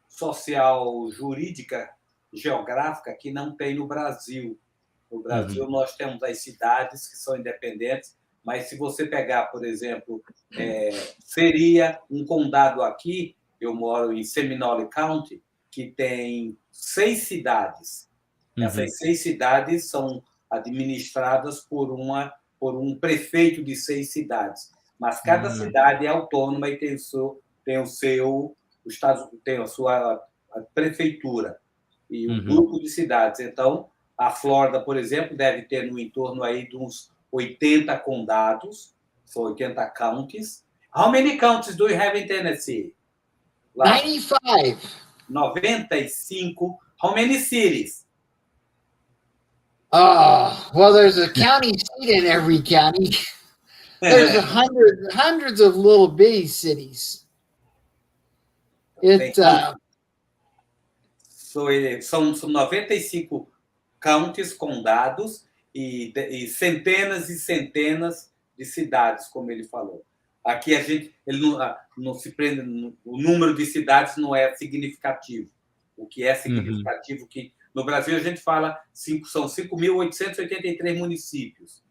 social, jurídica, geográfica que não tem no Brasil. No Brasil, nós temos as cidades que são independentes, mas se você pegar, por exemplo, seria um condado aqui, eu moro em Seminole County, que tem 6 cidades. Essas 6 cidades são administradas por um prefeito de 6 cidades. Mas cada cidade é autônoma e tem a sua prefeitura e um grupo de cidades. Então, a Flórida, por exemplo, deve ter no entorno aí de uns 80 condados, são 80 counties. How many counties do you have in Tennessee? 95. 95. How many cities? Well, there's a county seat in every county. There's hundreds of little bitty cities. São 95 counties, condados, e centenas e centenas de cidades, como ele falou. Aqui ele não se prende, o número de cidades não é significativo. O que é significativo que no Brasil a gente fala são 5.883 municípios.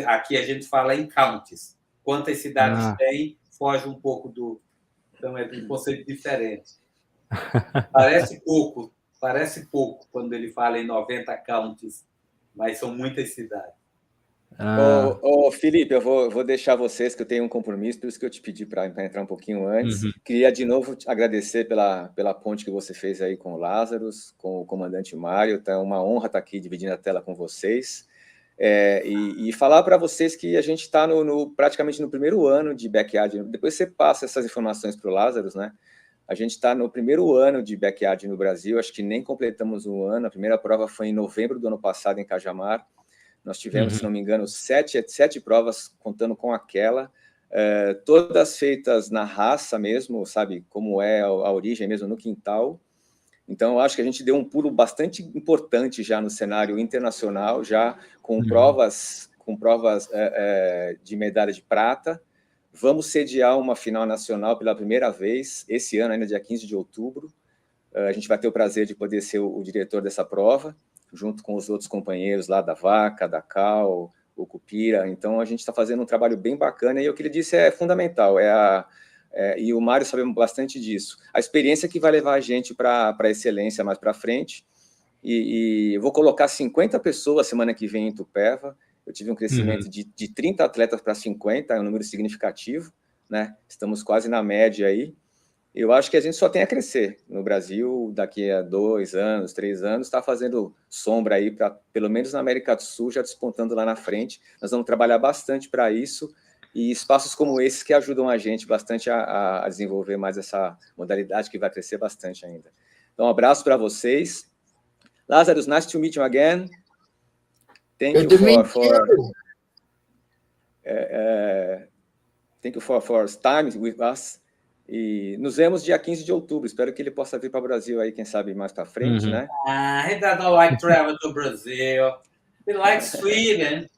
Aqui a gente fala em counties. Quantas cidades tem, foge um pouco do... Então é um conceito diferente. Parece pouco quando ele fala em 90 counties, mas são muitas cidades. Filipe, eu vou deixar vocês, que eu tenho um compromisso, por isso que eu te pedi para entrar um pouquinho antes. Queria de novo te agradecer pela ponte que você fez aí com o Lazarus, com o comandante Mário. Tá uma honra estar aqui dividindo a tela com vocês. E falar para vocês que a gente está praticamente no primeiro ano de backyard. Depois você passa essas informações para o Lazarus, né? A gente está no primeiro ano de backyard no Brasil, acho que nem completamos um ano. A primeira prova foi em novembro do ano passado, em Cajamar. Nós tivemos, se não me engano, sete provas, contando com aquela, todas feitas na raça mesmo, sabe, como é a origem mesmo, no quintal. Então, eu acho que a gente deu um pulo bastante importante já no cenário internacional, já com provas de medalha de prata. Vamos sediar uma final nacional pela primeira vez, esse ano, ainda dia 15 de outubro. A gente vai ter o prazer de poder ser o diretor dessa prova, junto com os outros companheiros lá da Vaca, da Cal, o Cupira. Então, a gente está fazendo um trabalho bem bacana, e o que ele disse é fundamental, e o Mário sabe bastante disso. A experiência que vai levar a gente para a excelência mais para frente, e eu vou colocar 50 pessoas semana que vem em Itupeva. Eu tive um crescimento de 30 atletas para 50, é um número significativo, né? Estamos quase na média aí. Eu acho que a gente só tem a crescer. No Brasil, daqui a 2 anos, 3 anos, está fazendo sombra aí, pelo menos na América do Sul, já despontando lá na frente. Nós vamos trabalhar bastante para isso, e espaços como esses que ajudam a gente bastante a desenvolver mais essa modalidade, que vai crescer bastante ainda. Então, um abraço para vocês. Lazarus, nice to meet you again. Thank you for time with us. E nos vemos dia 15 de outubro. Espero que ele possa vir para o Brasil aí, quem sabe, mais para frente, né? He doesn't like travel to Brazil. He likes Sweden.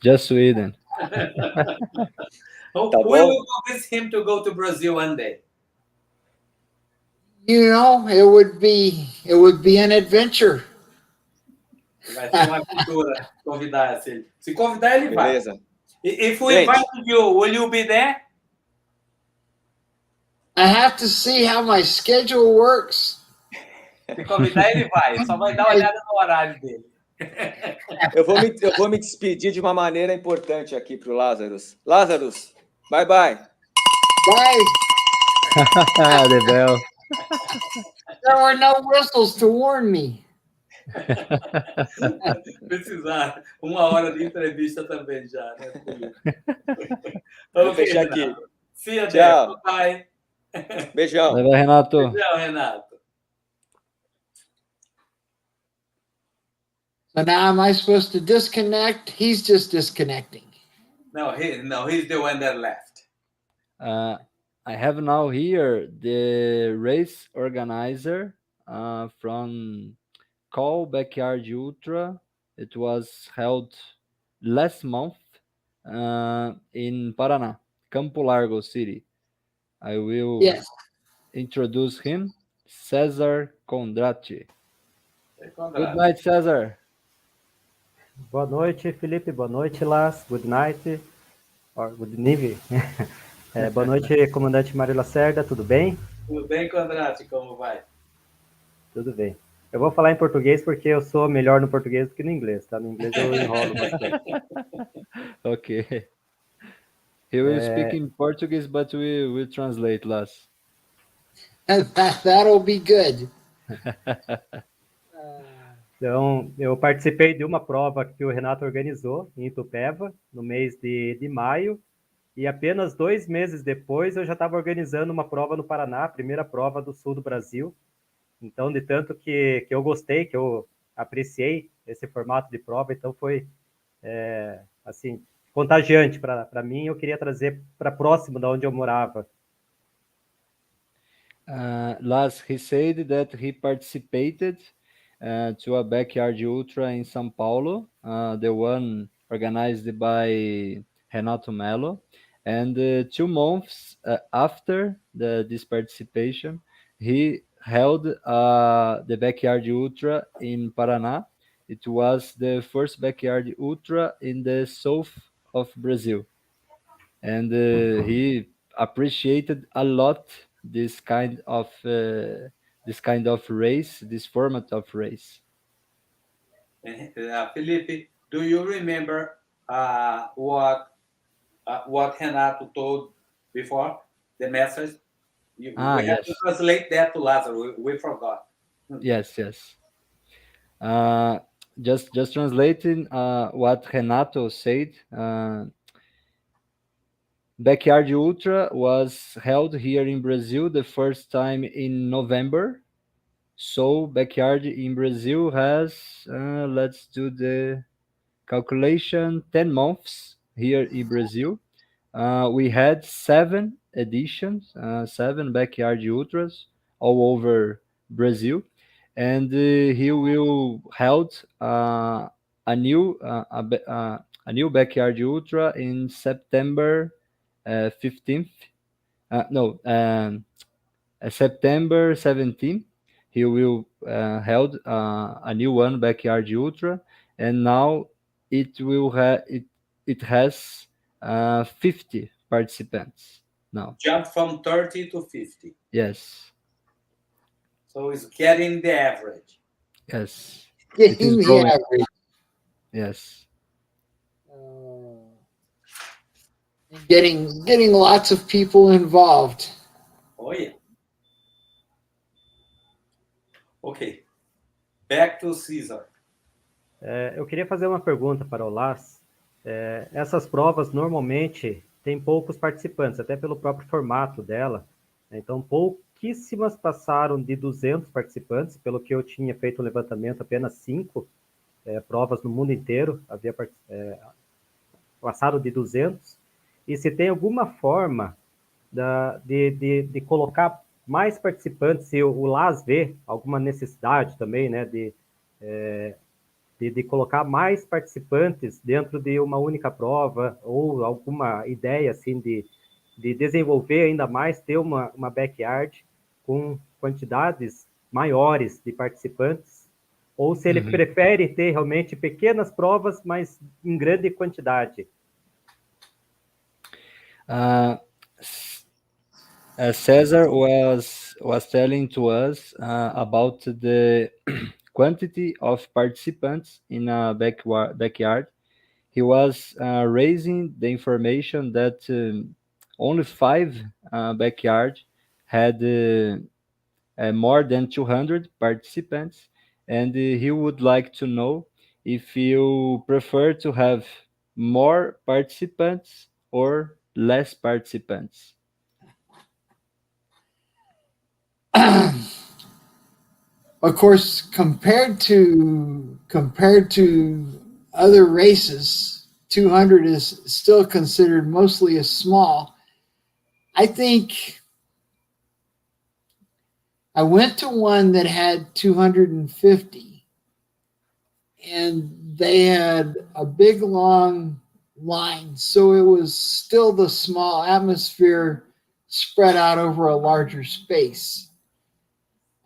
Just Sweden. We will convince him to go to Brazil one day. You know, it would be an adventure. Vai ser uma aventura convidar ele. Se convidar, ele vai. Beleza. If we invite you, will you be there? I have to see how my schedule works. Se convidar, ele vai. Só vai dar uma olhada no horário dele. Eu vou me despedir de uma maneira importante aqui para o Lazarus. Lazarus, bye bye. Bye. The bell. There were no whistles to warn me. Precisar. 1 hora de entrevista também já, né? Vou fechar aqui. See you Tchau. Bye. Beijão. Vai, Renato. Beijão, Renato. So now am I supposed to disconnect? He's just disconnecting. No, he's the one that left. I have now here the race organizer from Call Backyard Ultra. It was held last month in Paraná, Campo Largo City. I will introduce him, César Condrati. Good night, César. Boa noite, Felipe. Boa noite, Las. Good night. Or good evening. Boa noite, comandante Mário Lacerda. Tudo bem? Tudo bem, Condrati? Como vai? Tudo bem. Eu vou falar em português porque eu sou melhor no português do que no inglês, tá? No inglês eu enrolo bastante. Ok. He will speak in Portuguese, but we will translate, Las. That'll be good. Então, eu participei de uma prova que o Renato organizou em Itupeva, no mês de maio, e apenas 2 meses depois eu já estava organizando uma prova no Paraná, a primeira prova do sul do Brasil. Então, de tanto que eu gostei, que eu apreciei esse formato de prova, então foi, assim, contagiante para mim. Eu queria trazer para próximo da onde eu morava. Last, he said that he participated to a backyard ultra in São Paulo, the one organized by Renato Melo. And 2 months after this participation, he held the backyard ultra in Paraná. It was the first backyard ultra in the south of Brazil, and he appreciated a lot this kind of race, this format of race. Felipe, do you remember what Renato told before the message? We have Yes. to translate that to Lazarus. We forgot. Yes. Just translating what Renato said. Backyard Ultra was held here in Brazil the first time in November. So backyard in Brazil has, let's do the calculation, 10 months here in Brazil. We had 7 editions, 7 backyard ultras all over Brazil, and he will held a new a new backyard ultra in September 15th. No, September 17th. He will held a new one backyard ultra, and now it has 50 participants now. Jump from 30 to 50. Yes. So it's getting the average. Yes. Getting the growing. average. Yes. Getting lots of people involved. Oh yeah. Ok. Back to Cesar. Eu queria fazer uma pergunta para o Las. Essas provas normalmente têm poucos participantes, até pelo próprio formato dela. Então, pouquíssimas passaram de 200 participantes, pelo que eu tinha feito um levantamento, apenas 5 provas no mundo inteiro passaram de 200. E se tem alguma forma de colocar mais participantes, se o Las vê alguma necessidade também, né, de colocar mais participantes dentro de uma única prova, ou alguma ideia assim de desenvolver ainda mais, ter uma backyard com quantidades maiores de participantes, ou se ele prefere ter realmente pequenas provas, mas em grande quantidade. Cesar was telling to us about the quantity of participants in a backyard. He was raising the information that only 5 backyards had more than 200 participants, and he would like to know if you prefer to have more participants or less participants. Of course, compared to other races, 200 is still considered mostly a small. I think I went to one that had 250, and they had a big long line, so it was still the small atmosphere spread out over a larger space.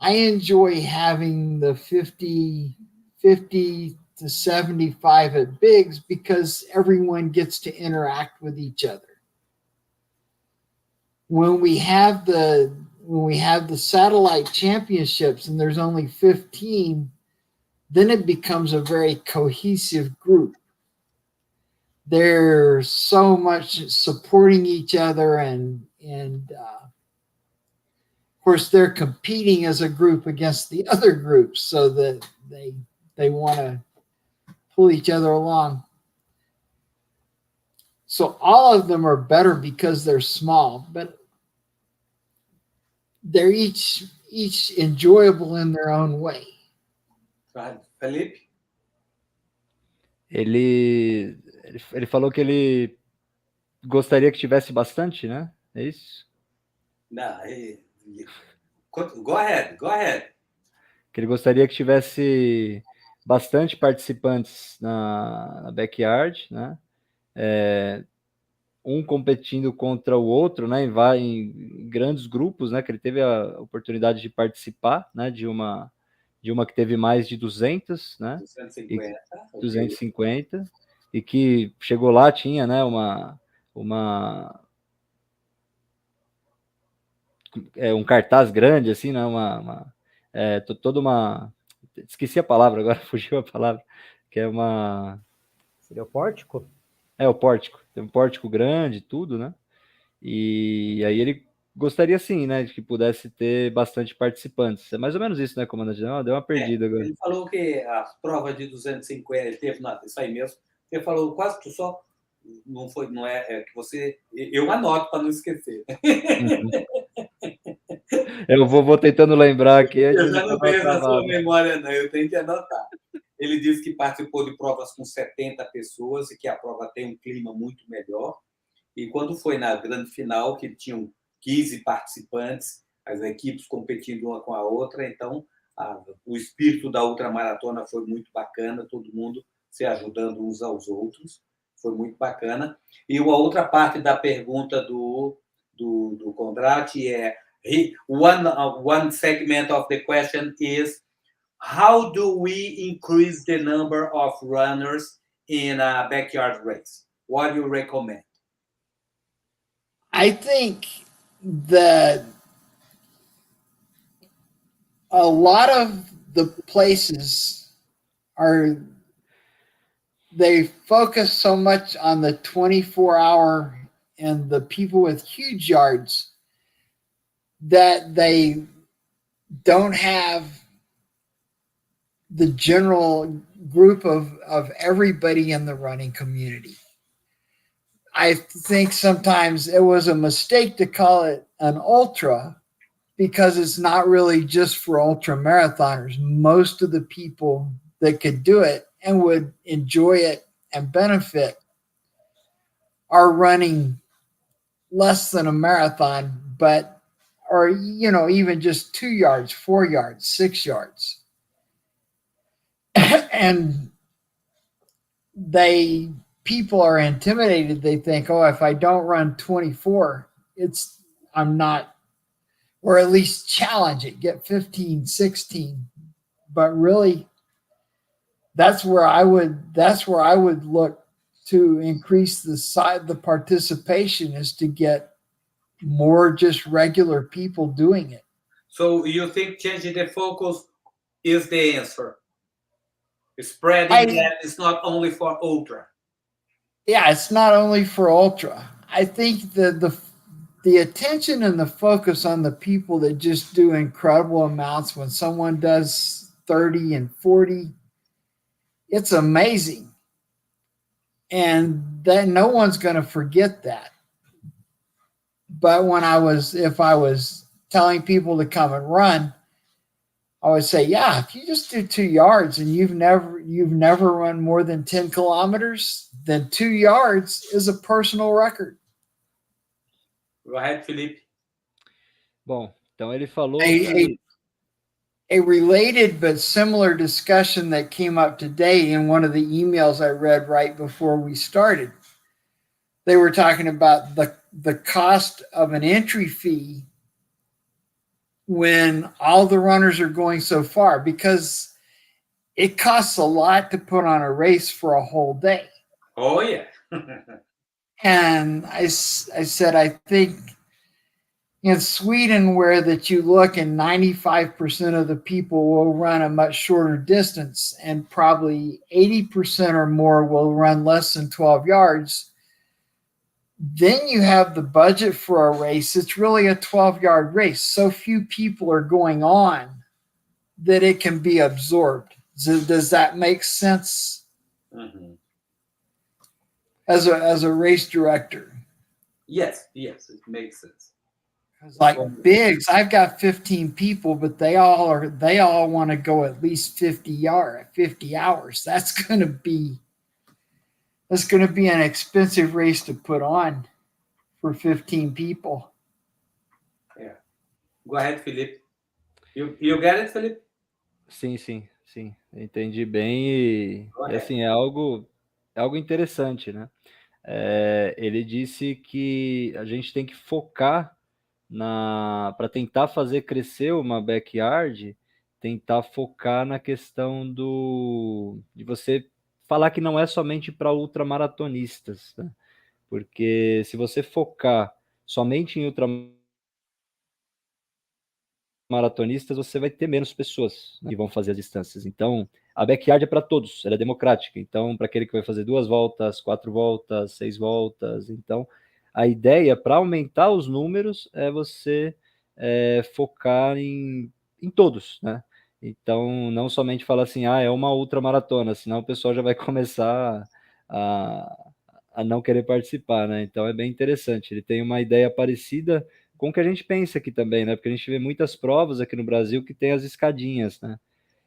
I enjoy having the 50 to 75 at bigs because everyone gets to interact with each other. When we have the satellite championships and there's only 15, then it becomes a very cohesive group. They're so much supporting each other, and of course, they're competing as a group against the other groups, so that they want to pull each other along. So all of them are better because they're small, but they're each enjoyable in their own way. Felipe? Ele falou que ele gostaria que tivesse bastante, né? É isso? No, go ahead. que ele gostaria que tivesse bastante participantes na backyard, né? Um competindo contra o outro, né? Em grandes grupos, né? Que ele teve a oportunidade de participar, né? De uma que teve mais de 200, né? 250. E 250 e que chegou lá, tinha, né? Um cartaz grande, assim, né? Toda uma... Esqueci a palavra agora, fugiu a palavra. Que é uma... Seria o pórtico? O pórtico. Tem um pórtico grande, tudo, né? E aí ele gostaria, sim, né? De que pudesse ter bastante participantes. É mais ou menos isso, né, comandante? Deu uma perdida agora. Ele falou que as provas de 250, ele teve isso aí mesmo. Ele falou quase que só... Não é que você... Eu anoto para não esquecer. Eu vou tentando lembrar aqui. Eu já não tenho na sua memória, não. Eu tenho que anotar. Ele disse que participou de provas com 70 pessoas e que a prova tem um clima muito melhor. E quando foi na grande final, que tinham 15 participantes, as equipes competindo uma com a outra, então o espírito da ultramaratona foi muito bacana, todo mundo se ajudando uns aos outros, foi muito bacana. E uma outra parte da pergunta do Kondrati é one segment of the question is how do we increase the number of runners in a backyard race? What do you recommend? I think that a lot of the places they focus so much on the 24-hour and the people with huge yards that they don't have the general group of everybody in the running community. I think sometimes it was a mistake to call it an ultra because it's not really just for ultra marathoners. Most of the people that could do it and would enjoy it and benefit are running less than a marathon, or even just 2 yards, 4 yards, 6 yards. And people are intimidated. They think, oh, if I don't run 24, I'm not, or at least challenge it, get 15, 16. But really, that's where I would look to increase the participation, is to get more just regular people doing it. So you think changing the focus is the answer? Spreading that is not only for ultra. Yeah, it's not only for ultra. I think the attention and the focus on the people that just do incredible amounts, when someone does 30 and 40, it's amazing. And then no one's going to forget that. But if I was telling people to come and run, I would say, yeah, if you just do 2 yards and you've never run more than 10 kilometers, then 2 yards is a personal record. Go ahead, Felipe. Bom, então ele falou a related but similar discussion that came up today in one of the emails I read right before we started. They were talking about the cost of an entry fee when all the runners are going so far, because it costs a lot to put on a race for a whole day. Oh, yeah. And I said, I think in Sweden, where that you look and 95% of the people will run a much shorter distance, and probably 80% or more will run less than 12 yards, then you have the budget for a race. It's really a 12-yard race. So few people are going on that it can be absorbed. Does that make sense? Mm-hmm. As a race director? Yes, it makes sense. Like bigs, I've got 15 people, but they all want to go at least 50 hours. That's going to be an expensive race to put on for 15 people. Yeah. Go ahead, Felipe. You get it, Felipe? Sim, sim, sim. Entendi bem e assim, é algo interessante, né? Ele disse que a gente tem que focar para tentar fazer crescer uma backyard, tentar focar na questão de você falar que não é somente para ultramaratonistas, né? Porque se você focar somente em ultramaratonistas, você vai ter menos pessoas, né, que vão fazer as distâncias. Então, a backyard é para todos, ela é democrática. Então, para aquele que vai fazer 2 voltas, 4 voltas, 6 voltas. Então, a ideia para aumentar os números é você focar em todos, né? Então, não somente falar assim, é uma ultramaratona, senão o pessoal já vai começar a não querer participar, né? Então, é bem interessante. Ele tem uma ideia parecida com o que a gente pensa aqui também, né? Porque a gente vê muitas provas aqui no Brasil que tem as escadinhas, né?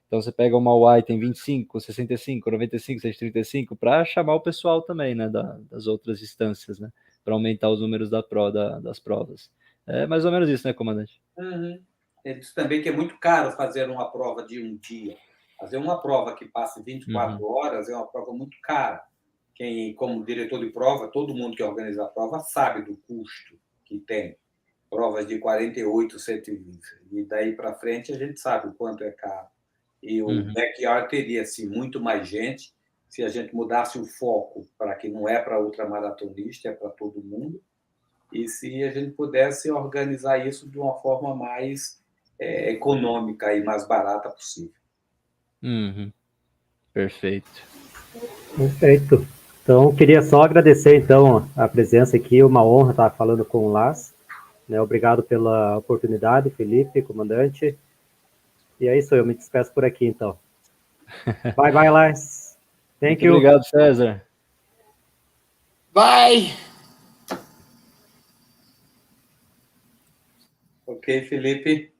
Então você pega uma UAI, tem 25, 65, 95, 135, para chamar o pessoal também, né? Das outras distâncias, né? Para aumentar os números das provas. É mais ou menos isso, né, comandante? Uhum. Ele disse também que é muito caro fazer uma prova de um dia. Fazer uma prova que passe 24 horas é uma prova muito cara. Quem, como diretor de prova, todo mundo que organiza a prova sabe do custo que tem. Provas de 48, 120. E daí para frente a gente sabe o quanto é caro. E o backyard teria assim, muito mais gente se a gente mudasse o foco para que não é para ultramaratonista, é para todo mundo. E se a gente pudesse organizar isso de uma forma mais econômica e mais barata possível. Perfeito. Perfeito. Então, queria só agradecer, então, a presença aqui, uma honra estar falando com o Laz. Né? Obrigado pela oportunidade, Felipe, comandante. E é isso, eu me despeço por aqui, então. Bye, Laz. Thank you. Obrigado, César. Bye. Ok, Felipe.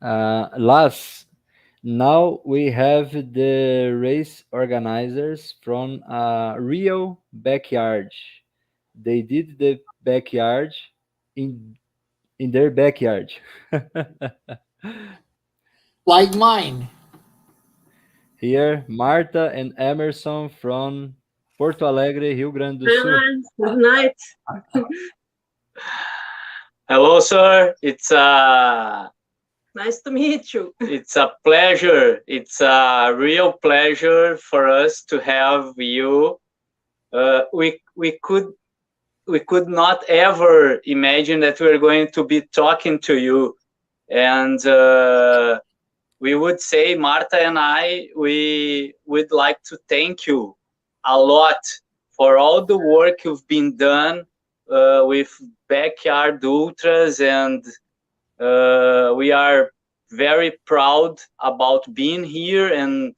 Last, now we have the race organizers from a real backyard. They did the backyard in their backyard. Like mine. Here, Marta and Emerson from Porto Alegre, Rio Grande do Sul. Good night. Hello, sir. It's nice to meet you. It's a pleasure. It's a real pleasure for us to have you. We could not ever imagine that we were going to be talking to you, and we would say, Marta and I, we would like to thank you a lot for all the work you've been done with Backyard Ultras, and we are very proud about being here and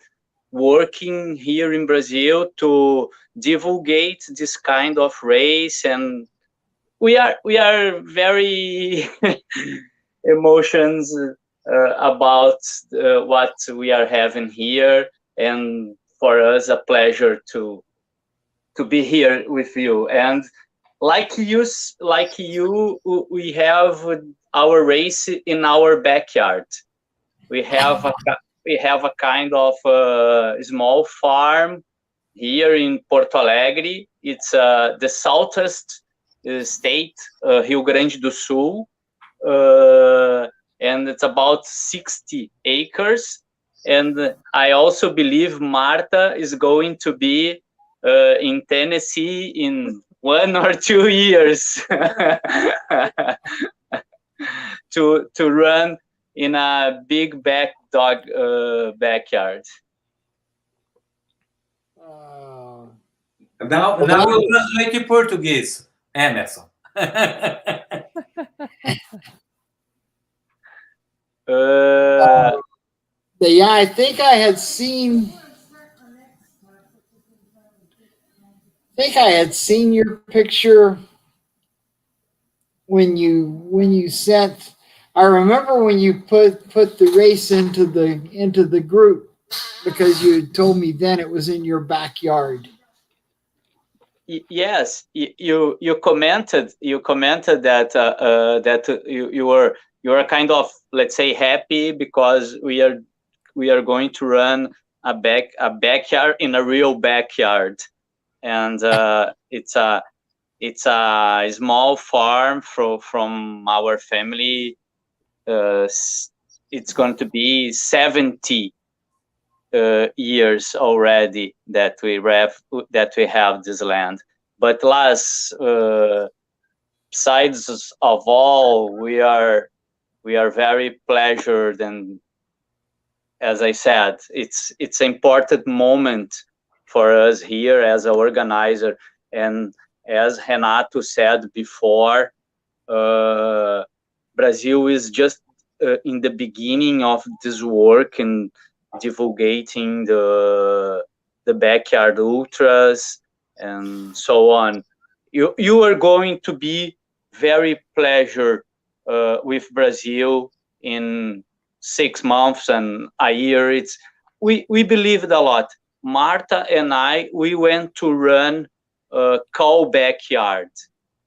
working here in Brazil to divulgate this kind of race, and we are very emotions about what we are having here, and for us a pleasure to be here with you. And like you, we have our race in our backyard. We have a kind of small farm here in Porto Alegre. It's the southest state, Rio Grande do Sul, and it's about 60 acres. And I also believe Marta is going to be in Tennessee in 1 or 2 years to run in a big backyard. Now we'll translate to Portuguese, Emerson. Yeah, I think I had seen your picture when you sent. I remember when you put the race into the group, because you had told me then it was in your backyard. Yes, you commented that that you were kind of, let's say, happy because we are we are going to run a backyard in a real backyard, and it's a small farm from our family. It's going to be 70 years already that we have this land. But besides of all, we are very pleasured, and as I said, it's an important moment for us here as an organizer. And as Renato said before, Brazil is just in the beginning of this work and divulgating the backyard ultras and so on. You are going to be very pleasured with Brazil in 6 months and a year. We believed a lot. Marta and I, we went to run Call Backyard,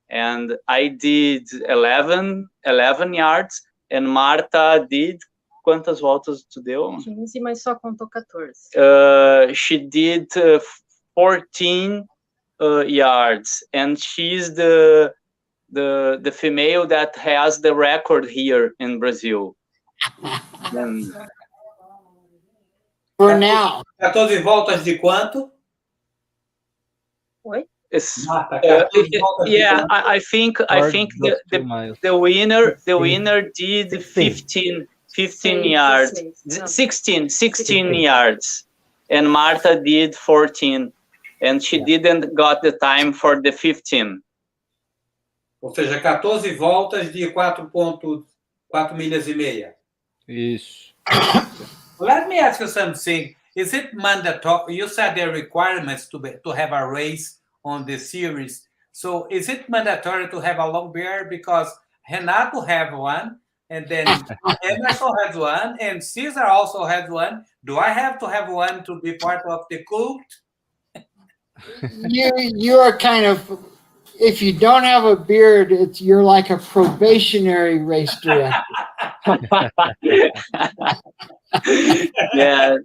and I did 11 yards, and Marta did quantas voltas tu deu? 15, mas só contou 14. She did 14 yards, and she's the female that has the record here in Brazil. For now. 14 voltas de quanto? Oi? Marta, 14 voltas de Yeah, quanto? I think the winner did 15 yards, 16 yards, and Marta did 14, and she didn't got the time for the 15. Ou seja, 14 voltas de 4,4 milhas e meia. Isso. Let me ask you something. Is it mandatory? You said there are requirements to have a race on the series. So is it mandatory to have a long beard? Because Renato have one, and then Emerson has one, and Cesar also has one. Do I have to have one to be part of the cult? You are kind of, if you don't have a beard, you're like a probationary race director. Yeah.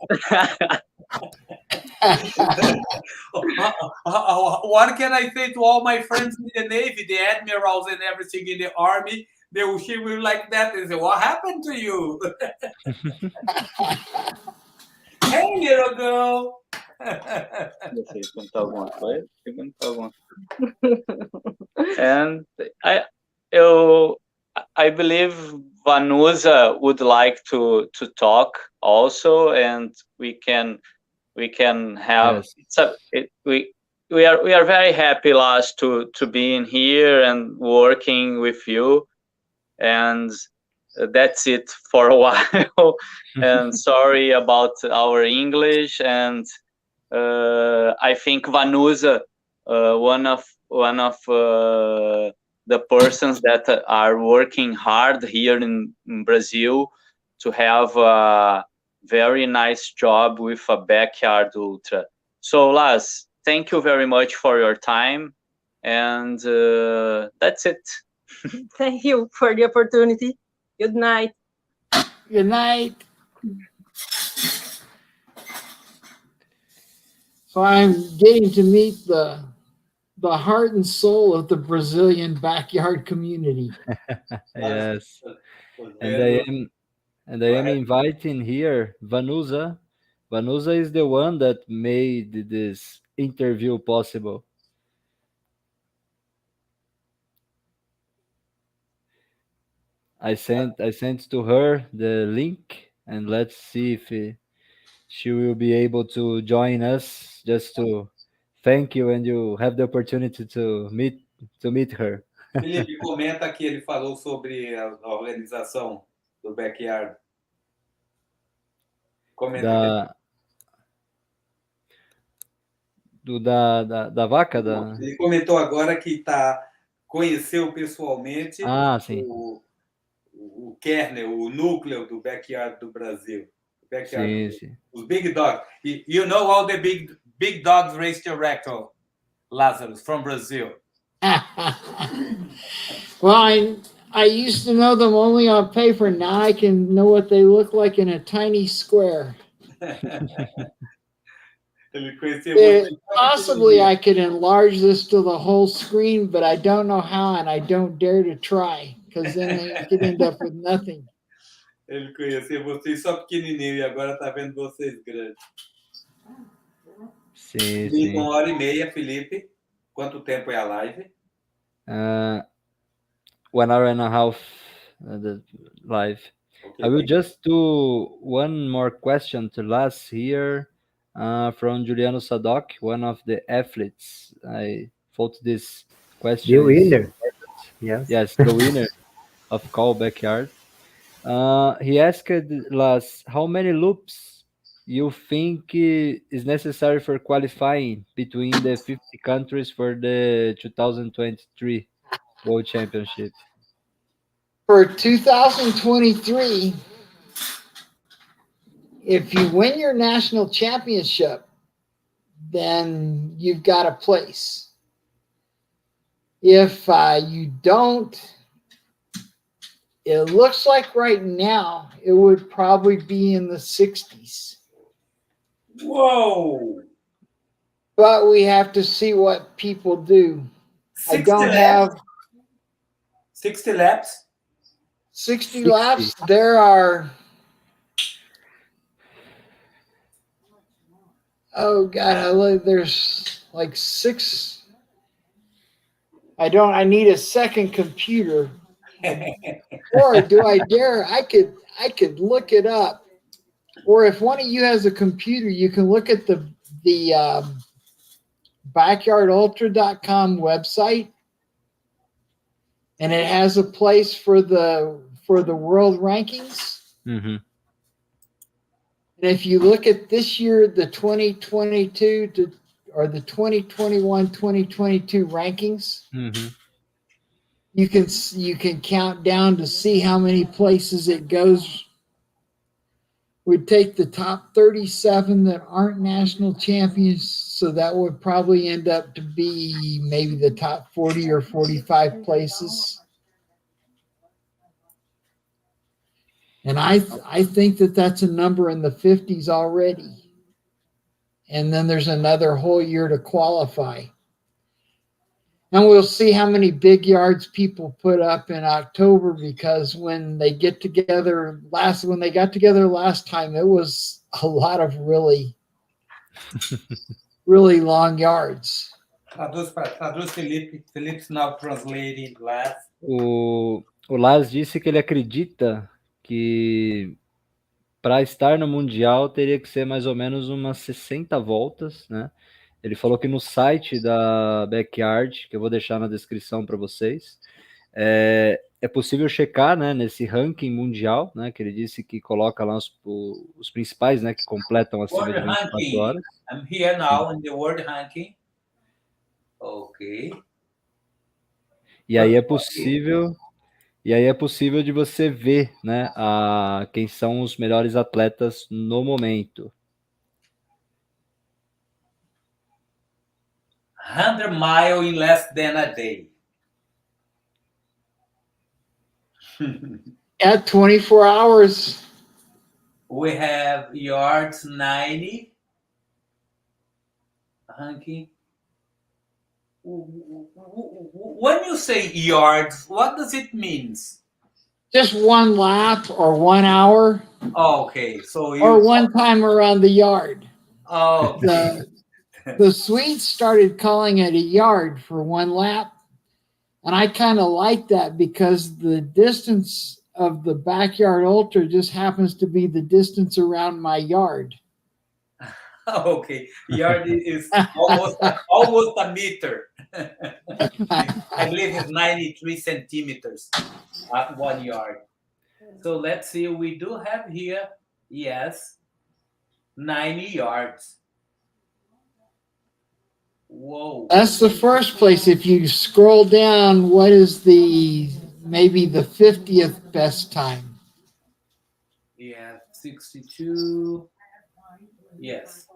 What can I say to all my friends in the Navy, the admirals and everything in the Army? They will see me like that and say, what happened to you? Hey, little girl. And I believe Vanusa would like to talk also, and we can have. Yes. We are very happy, Lars, to be in here and working with you, and that's it for a while. And sorry about our English, and I think Vanusa, one of the persons that are working hard here in Brazil to have a very nice job with a backyard ultra. So Lars, thank you very much for your time, and that's it. Thank you for the opportunity. Good night. Good night. So I'm getting to meet the heart and soul of the Brazilian backyard community. Yes. And I am inviting here Vanusa. Vanusa is the one that made this interview possible. I sent to her the link, and let's see if she will be able to join us, just to thank you, and you have the opportunity to meet her. Felipe, comenta que ele falou sobre a organização do backyard. Comenta. Da vaca? Ele comentou agora que conheceu pessoalmente sim. o kernel, o núcleo do backyard do Brasil. Sim. Os big dogs. You know all the big dogs race director, Lazarus, from Brazil. Well, I used to know them only on paper. Now I can know what they look like in a tiny square. Ele conhecia você. Possibly I could enlarge this to the whole screen, but I don't know how, and I don't dare to try, because then I could end up with nothing. Ele conhecia vocês só pequenininho e agora tá vendo vocês grandes. Sim, E sim. 1h30, Felipe. Quanto tempo é a live? 1 hour and a half the live. Okay, I will thank just do one more question to last here from Juliano Sadok, one of the athletes. I thought this question The is winner. Yes. yes, the winner of Call Backyard. He asked Las, how many loops you think is necessary for qualifying between the 50 countries for the 2023 World Championship? For 2023, if you win your national championship, then you've got a place. If you don't, it looks like right now it would probably be in the 60s. Whoa! But we have to see what people do. 60 I don't laps? have 60 laps? 60 laps. There are, oh God, there's like 6. I need a second computer. Or do I dare? I could look it up. Or if one of you has a computer, you can look at the backyardultra.com website, and it has a place for the world rankings. Mm-hmm. And if you look at this year, the 2022 or the 2021-2022 rankings, Mm-hmm. you can count down to see how many places it goes. We'd take the top 37 that aren't national champions, so that would probably end up to be maybe the top 40 or 45 places. And I think that that's a number in the 50s already. And then there's another whole year to qualify. And we'll see how many big yards people put up in October, because when they got together last time, it was a lot of really, really long yards. Traduz Felipe. Felipe's now translating last. O Lars disse que ele acredita que para estar no Mundial teria que ser mais ou menos umas 60 voltas, né? Ele falou que no site da Backyard, que eu vou deixar na descrição para vocês, é possível checar, né, nesse ranking mundial, né, que ele disse que coloca lá os principais, né, que completam acima de 24 horas. I'm here now in the world ranking. Ok. E aí é possível de você ver, né, quem são os melhores atletas no momento. 100 miles in less than a day. At 24 hours. We have yards 90. Ranking. When you say yards, what does it mean? Just one lap or 1 hour. Okay, so or one time around the yard. Oh, okay. The Swedes started calling it a yard for one lap, and I kind of like that because the distance of the backyard ultra just happens to be the distance around my yard. Okay, yard is almost a meter. I believe it's 93 centimeters at 1 yard. So let's see, we do have here, yes, 90 yards. Whoa. That's the first place. If you scroll down, what is maybe the 50th best time? Yeah, 62. Yes.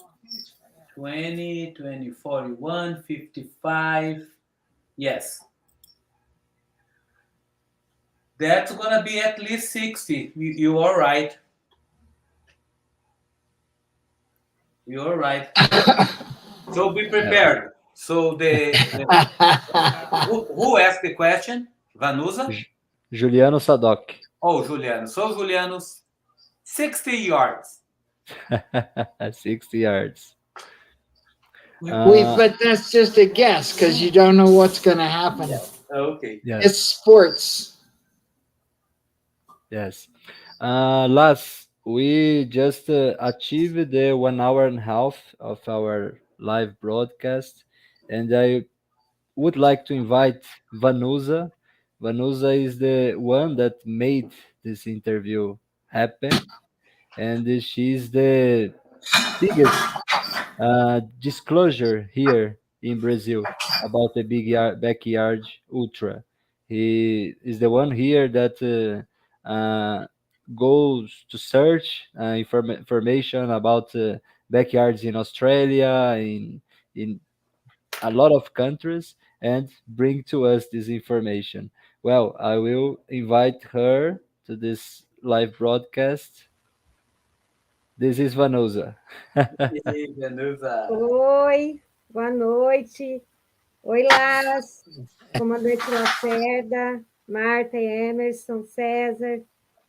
20, 20, 41, 55. Yes. That's gonna be at least 60. You are right. You are right. So be prepared. So who asked the question? Vanusa? Juliano Sadoc. Oh, Juliano. So Juliano's 60 yards. 60 yards. But that's just a guess because you don't know what's going to happen. Okay. Yes. It's sports. Yes. Last, we just achieved the 1 hour and a half of our live broadcast, and I would like to invite Vanusa. Vanusa is the one that made this interview happen, and she's the biggest disclosure here in Brazil about the backyard ultra. He is the one here that goes to search information about backyards in Australia, in a lot of countries, and bring to us this information. Well, I will invite her to this live broadcast. This is Vanusa. Hey, Vanusa. Oi, boa noite. Oi, Las, comandante Lacerda, Marta, Emerson, César,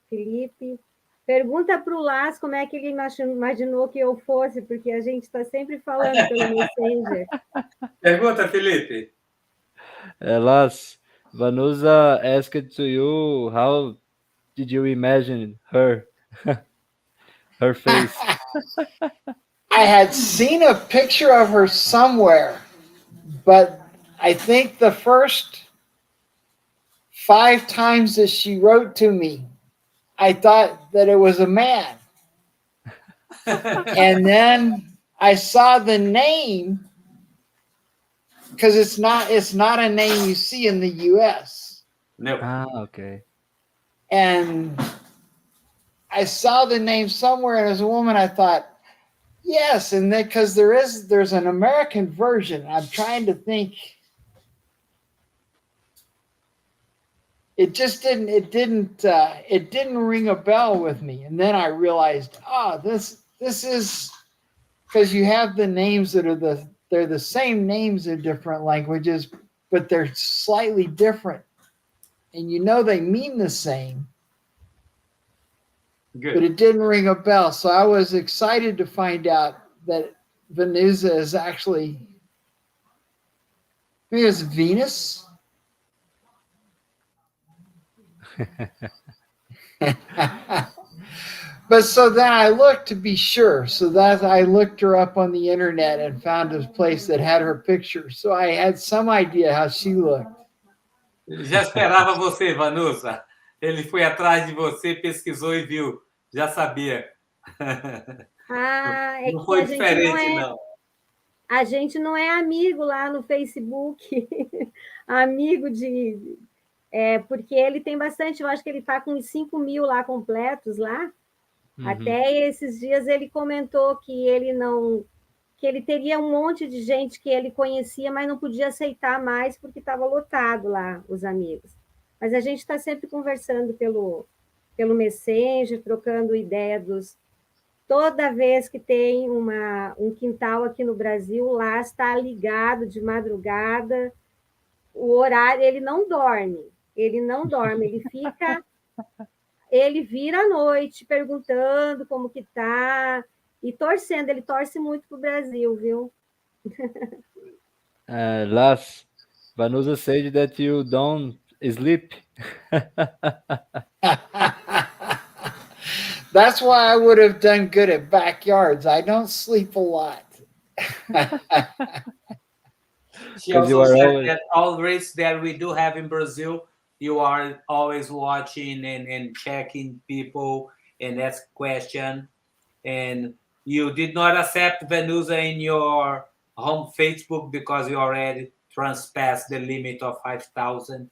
Felipe. Pergunta para o Las como é que ele imaginou que eu fosse, porque a gente está sempre falando pelo Messenger. Pergunta, Felipe. Las, Vanusa asked to you, how did you imagine her? Her face. I had seen a picture of her somewhere, but I think the first 5 times that she wrote to me, I thought that it was a man. And then I saw the name, because it's not a name you see in the US. No. Okay. And I saw the name somewhere, and as a woman, I thought, yes, and then because there's an American version. I'm trying to think. It just didn't ring a bell with me, and then I realized, this is because you have the names that are they're the same names in different languages, but they're slightly different, and they mean the same. Good. But it didn't ring a bell. So I was excited to find out that Vanusa is actually, I think it's Venus. But so then I looked to be sure. So that I looked her up on the internet and found a place that had her picture. So I had some idea how she looked. Já esperava você, Vanusa. Ele foi atrás de você, pesquisou e viu. Já sabia. É não que foi a gente diferente, não. A gente não é amigo lá no Facebook. Amigo de... porque ele tem bastante, eu acho que ele está com 5 mil lá completos lá. Uhum. Até esses dias ele comentou que ele teria um monte de gente que ele conhecia, mas não podia aceitar mais porque estava lotado lá, os amigos. Mas a gente está sempre conversando pelo Messenger, trocando ideia Toda vez que tem um quintal aqui no Brasil, lá está ligado de madrugada. O horário, ele não dorme, ele fica... Ele vira à noite perguntando como que tá e torcendo. Ele torce muito para o Brasil, viu? Las, Vanusa said that you don't sleep. That's why I would have done good at backyards. I don't sleep a lot. She also said that all races that we do have in Brazil, you are always watching and checking people and ask questions. And you did not accept Vanusa in your home Facebook because you already transpassed the limit of 5,000.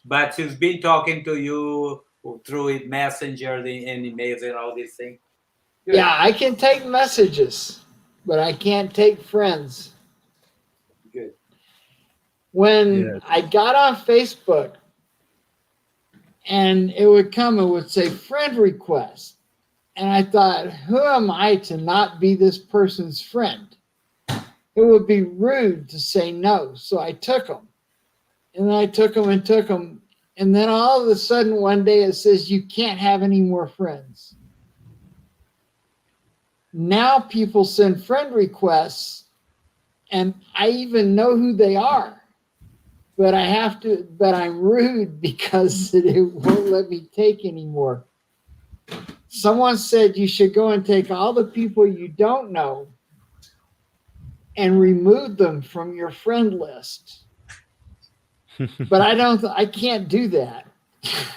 But she's been talking to you through Messenger and emails and all these things. Good. Yeah, I can take messages, but I can't take friends. Good. When I got on Facebook, and it would come and would say friend request. And I thought, who am I to not be this person's friend? It would be rude to say no. So I took them. And then I took them and took them. And then all of a sudden one day it says, you can't have any more friends. Now people send friend requests and I even know who they are. But I'm rude because it won't let me take anymore. Someone said you should go and take all the people you don't know and remove them from your friend list. But I can't do that.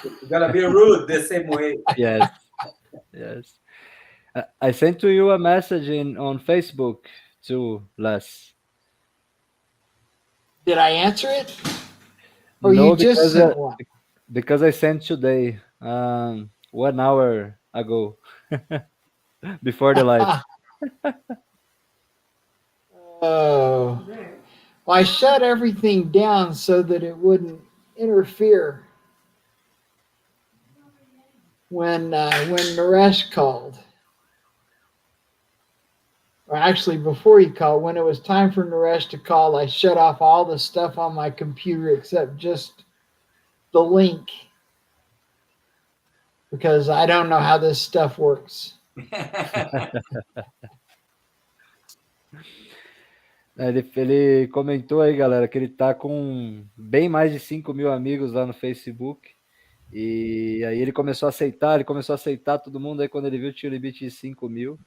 You're gonna be rude the same way. Yes. I sent to you a message on Facebook too, Les. Did I answer it? Or No, you just sent one? Because I sent today, 1 hour ago, before the live. Oh. Well, I shut everything down so that it wouldn't interfere when Naresh called. Or actually, before he called, when it was time for Naresh to call, I shut off all the stuff on my computer except just the link. Because I don't know how this stuff works. Ele comentou aí, galera, que ele tá com bem mais de 5 mil amigos lá no Facebook. E aí ele começou a aceitar todo mundo. Aí quando ele viu, tinha o limite de 5 mil.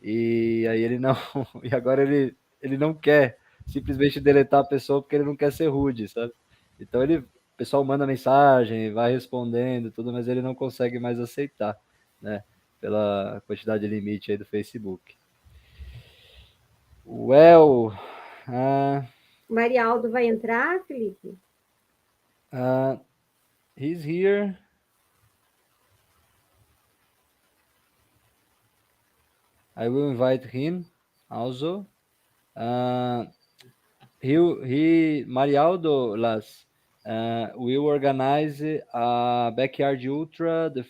E aí ele não. E agora ele não quer simplesmente deletar a pessoa porque ele não quer ser rude, sabe? Então o pessoal manda mensagem, vai respondendo, tudo, mas ele não consegue mais aceitar, né? Pela quantidade de limite aí do Facebook. Well. Marialdo vai entrar, Felipe? He's here. I will invite him also. Marialdo, Las, will organize a backyard ultra, the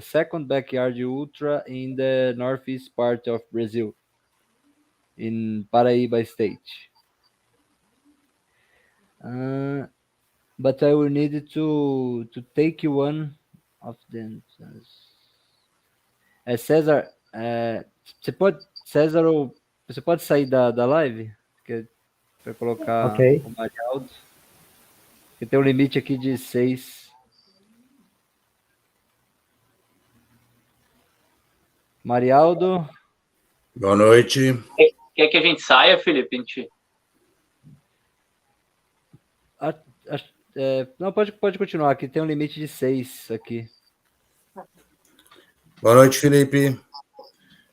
second backyard ultra in the northeast part of Brazil, in Paraíba State. But I will need to take one of them. César, você pode sair da live? Para colocar o Marialdo. Porque tem um limite aqui de 6. Marialdo. Boa noite. Quer que a gente saia, Felipe? Não, pode continuar, aqui tem um limite de 6 aqui. Boa noite, Felipe.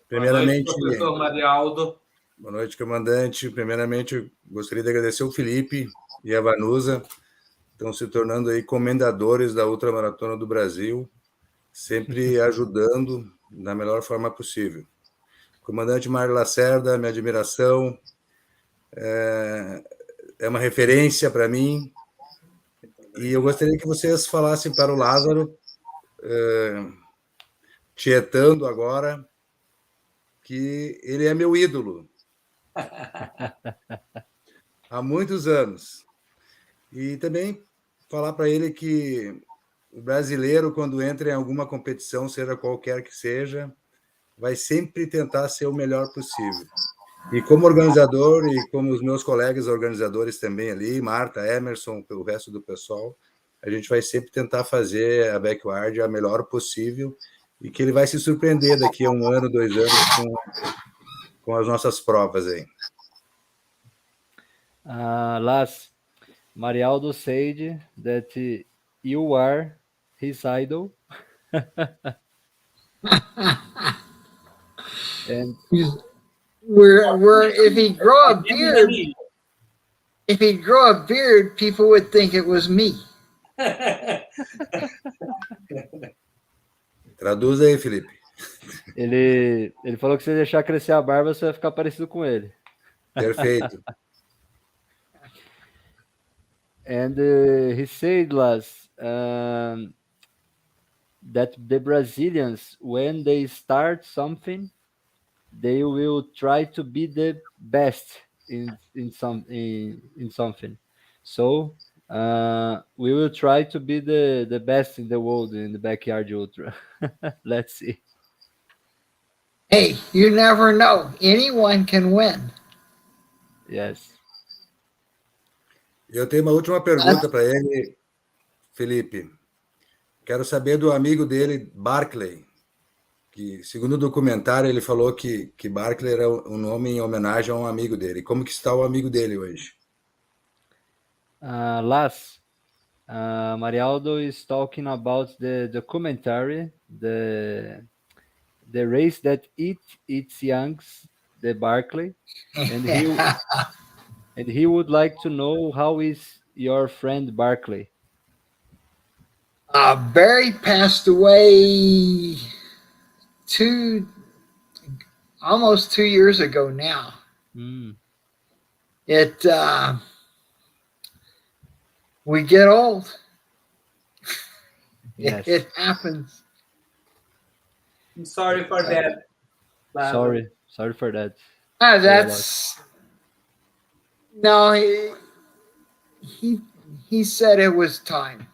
Primeiramente, boa noite, professor Marialdo. Boa noite, comandante. Primeiramente, eu gostaria de agradecer o Felipe e a Vanusa, estão se tornando aí comendadores da Ultramaratona do Brasil, sempre ajudando da melhor forma possível. Comandante Mário Lacerda, minha admiração, é uma referência para mim, e eu gostaria que vocês falassem para o Lázaro, tietando agora, que ele é meu ídolo há muitos anos. E também falar para ele que o brasileiro, quando entra em alguma competição, seja qualquer que seja, vai sempre tentar ser o melhor possível. E como organizador, e como os meus colegas organizadores também ali, Marta, Emerson, o resto do pessoal, a gente vai sempre tentar fazer a backyard a melhor possível, e que ele vai se surpreender daqui a 1 ano, 2 anos com as nossas provas aí. Las, Marialdo said that you are his idol. And if he grow a beard, people would think it was me. Traduz aí, Felipe. Ele falou que se deixar crescer a barba, você vai ficar parecido com ele. Perfeito. And he said, Las, that the Brazilians, when they start something, they will try to be the best in something. So we will try to be the best in the world in the backyard ultra. Let's see. Hey, you never know. Anyone can win. Yes. Eu tenho uma última pergunta para ele, Felipe. Quero saber do amigo dele, Barclay, que, segundo o documentário, ele falou que Barclay era um nome em homenagem a um amigo dele. Como que está o amigo dele hoje? Marialdo is talking about the documentary, the race that eats youngs, the Barclay, and he would like to know how is your friend Barclay. Barry passed away almost 2 years ago now. We get old. Yes. It happens. I'm sorry for that. Sorry for that. No, he said it was time.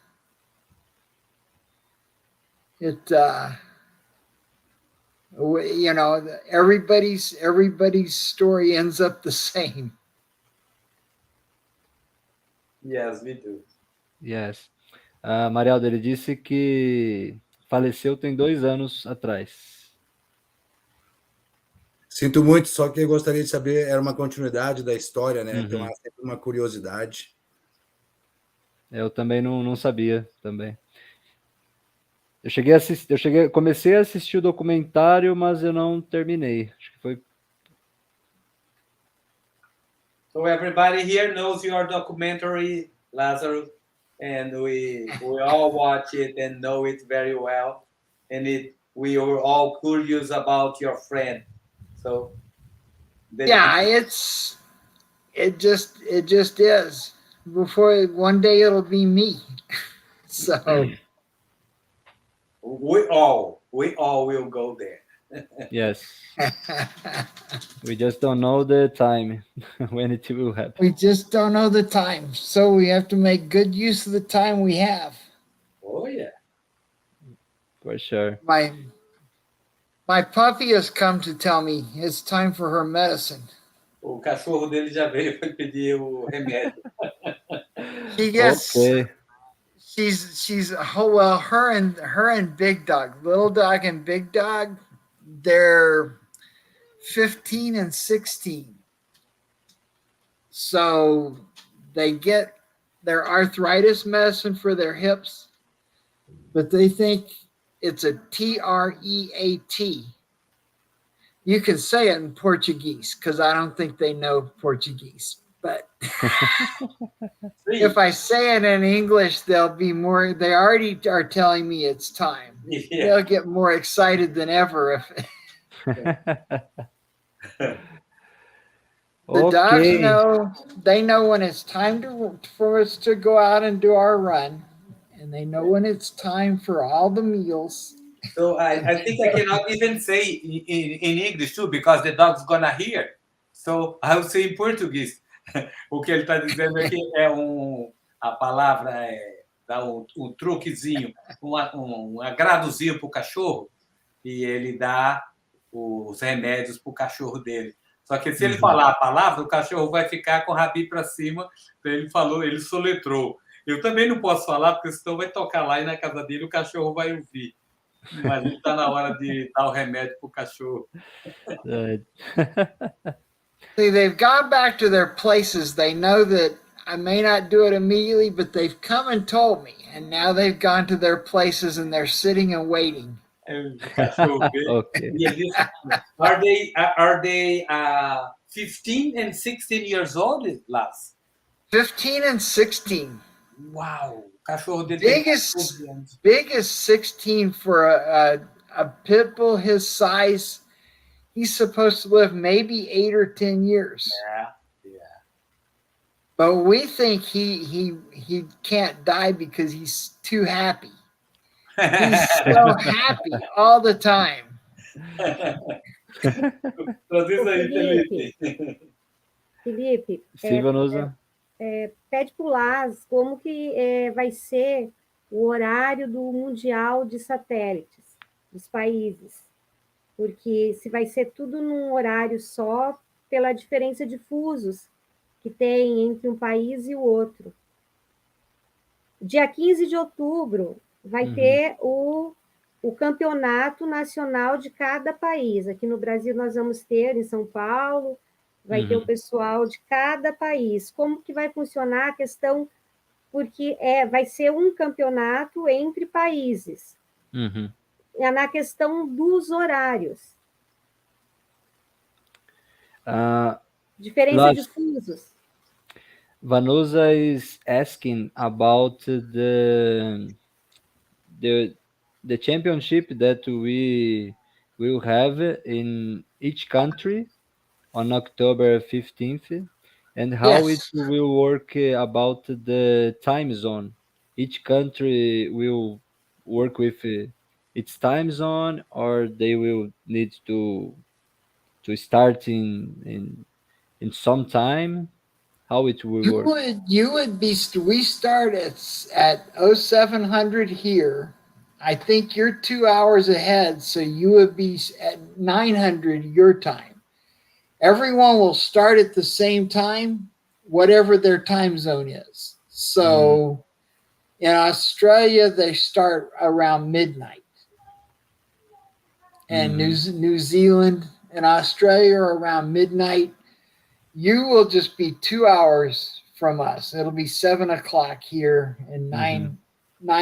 Everybody's story ends up the same. Yes, we do. Yes. Marialdo, ele disse que faleceu tem 2 anos atrás. Sinto muito, só que eu gostaria de saber, era uma continuidade da história, né? Então, há sempre uma curiosidade. Eu também não sabia, também. Comecei a assistir o documentário, mas eu não terminei. Acho que foi. So everybody here knows your documentary, Lazarus, and we all watch it and know it very well, and we are all curious about your friend. So it just is. Before one day it'll be me. So we all will go there. Yes. We just don't know the time when it will happen. We just don't know the time. So we have to make good use of the time we have. Oh, yeah. For sure. My puppy has come to tell me it's time for her medicine. O cachorro dele já veio para pedir o remédio. Okay. She's her and Big Dog, Little Dog and Big Dog, they're 15 and 16. So they get their arthritis medicine for their hips, but they think it's a TREAT. You can say it in Portuguese because I don't think they know Portuguese. But if I say it in English, they'll be more. They already are telling me it's time. Yeah. They'll get more excited than ever. The dogs know. They know when it's time for us to go out and do our run, and they know when it's time for all the meals. So I think I cannot even say in English too, because the dog's gonna hear. So I will say in Portuguese. O que ele está dizendo é que a palavra dá um truquezinho, um agradozinho para o cachorro, e ele dá os remédios para o cachorro dele. Só que se ele falar a palavra, o cachorro vai ficar com o rabinho para cima. Então ele soletrou. Eu também não posso falar, porque senão vai tocar lá e na casa dele o cachorro vai ouvir. Mas ele está na hora de dar o remédio para o cachorro. See, they've gone back to their places. They know that I may not do it immediately, but they've come and told me. And now they've gone to their places and they're sitting and waiting. Okay. Are they 15 and 16 years old, Laz? 15 and 16. Wow. Cachorro de big as 16 for a pit bull his size. He's supposed to live maybe 8 or 10 years. Yeah. But we think he can't die because he's too happy. He's so happy all the time. Produz aí, Felipe. Felipe. Felipe, Sim, Vanusa. pede para o Laz como que vai ser o horário do Mundial de Satélites dos países. Porque se vai ser tudo num horário só, pela diferença de fusos que tem entre um país e o outro. Dia 15 de outubro vai ter o campeonato nacional de cada país. Aqui no Brasil nós vamos ter, em São Paulo, vai ter o pessoal de cada país. Como que vai funcionar a questão? Porque vai ser um campeonato entre países. É na questão dos horários. Diferença de fusos. Vanusa is asking about the championship that we will have in each country on October 15th, and how it will work about the time zone. Each country will work with its time zone, or they will need to start in some time. How it will work? We start at 0700 here. I think you're 2 hours ahead, so you would be at 900 your time. Everyone will start at the same time, whatever their time zone is. So in Australia, they start around midnight. And New Zealand and Australia are around midnight. You will just be 2 hours from us. It'll be 7 o'clock here and 9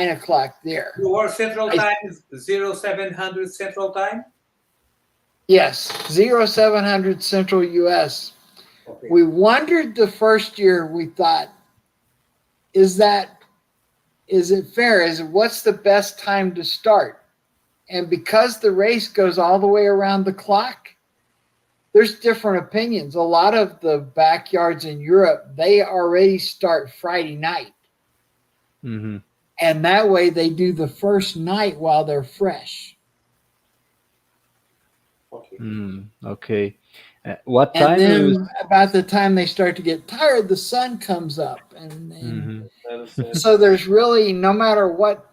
o'clock there. Your Central Time is 0700 Central Time? Yes, 0700 Central US. Okay. We wondered the first year, we thought, is it fair? What's the best time to start? And because the race goes all the way around the clock, there's different opinions. A lot of the backyards in Europe, they already start Friday night. And that way they do the first night while they're fresh. Okay. What time? And then about the time they start to get tired, the sun comes up. And so there's really, no matter what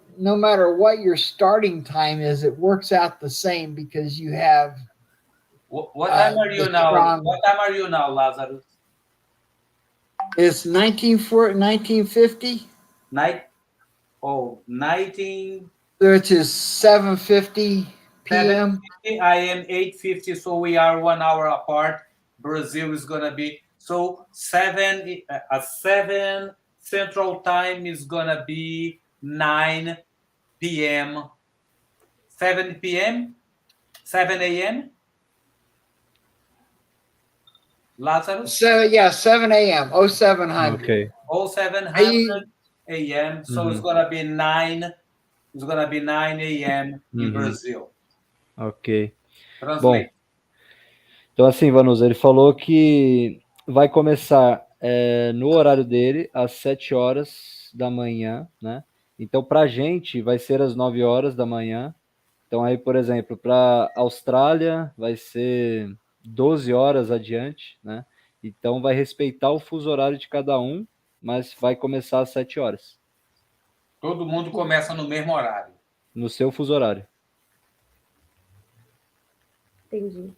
your starting time is, it works out the same because you have... What time are you now? What time are you now, Lazarus? It's 1950. 19. Which is 7:50 p.m. I am 8:50, so we are 1 hour apart. Brazil is gonna be 7 Central Time is gonna be 9 p.m. 7 p.m. 7 a.m. Lazarus? So yeah, 7 a.m. 0700. Okay. 0700 a.m. So it's gonna be 9. It's gonna be 9 a.m. in Brazil. Ok. Translate. Bom, então assim, Vanusa, ele falou que vai começar no horário dele às 7 horas da manhã, né? Então pra gente vai ser às 9 horas da manhã. Então aí, por exemplo, para Austrália vai ser 12 horas adiante, né? Então vai respeitar o fuso horário de cada um, mas vai começar às 7 horas. Todo mundo começa no mesmo horário. No seu fuso horário. Entendi.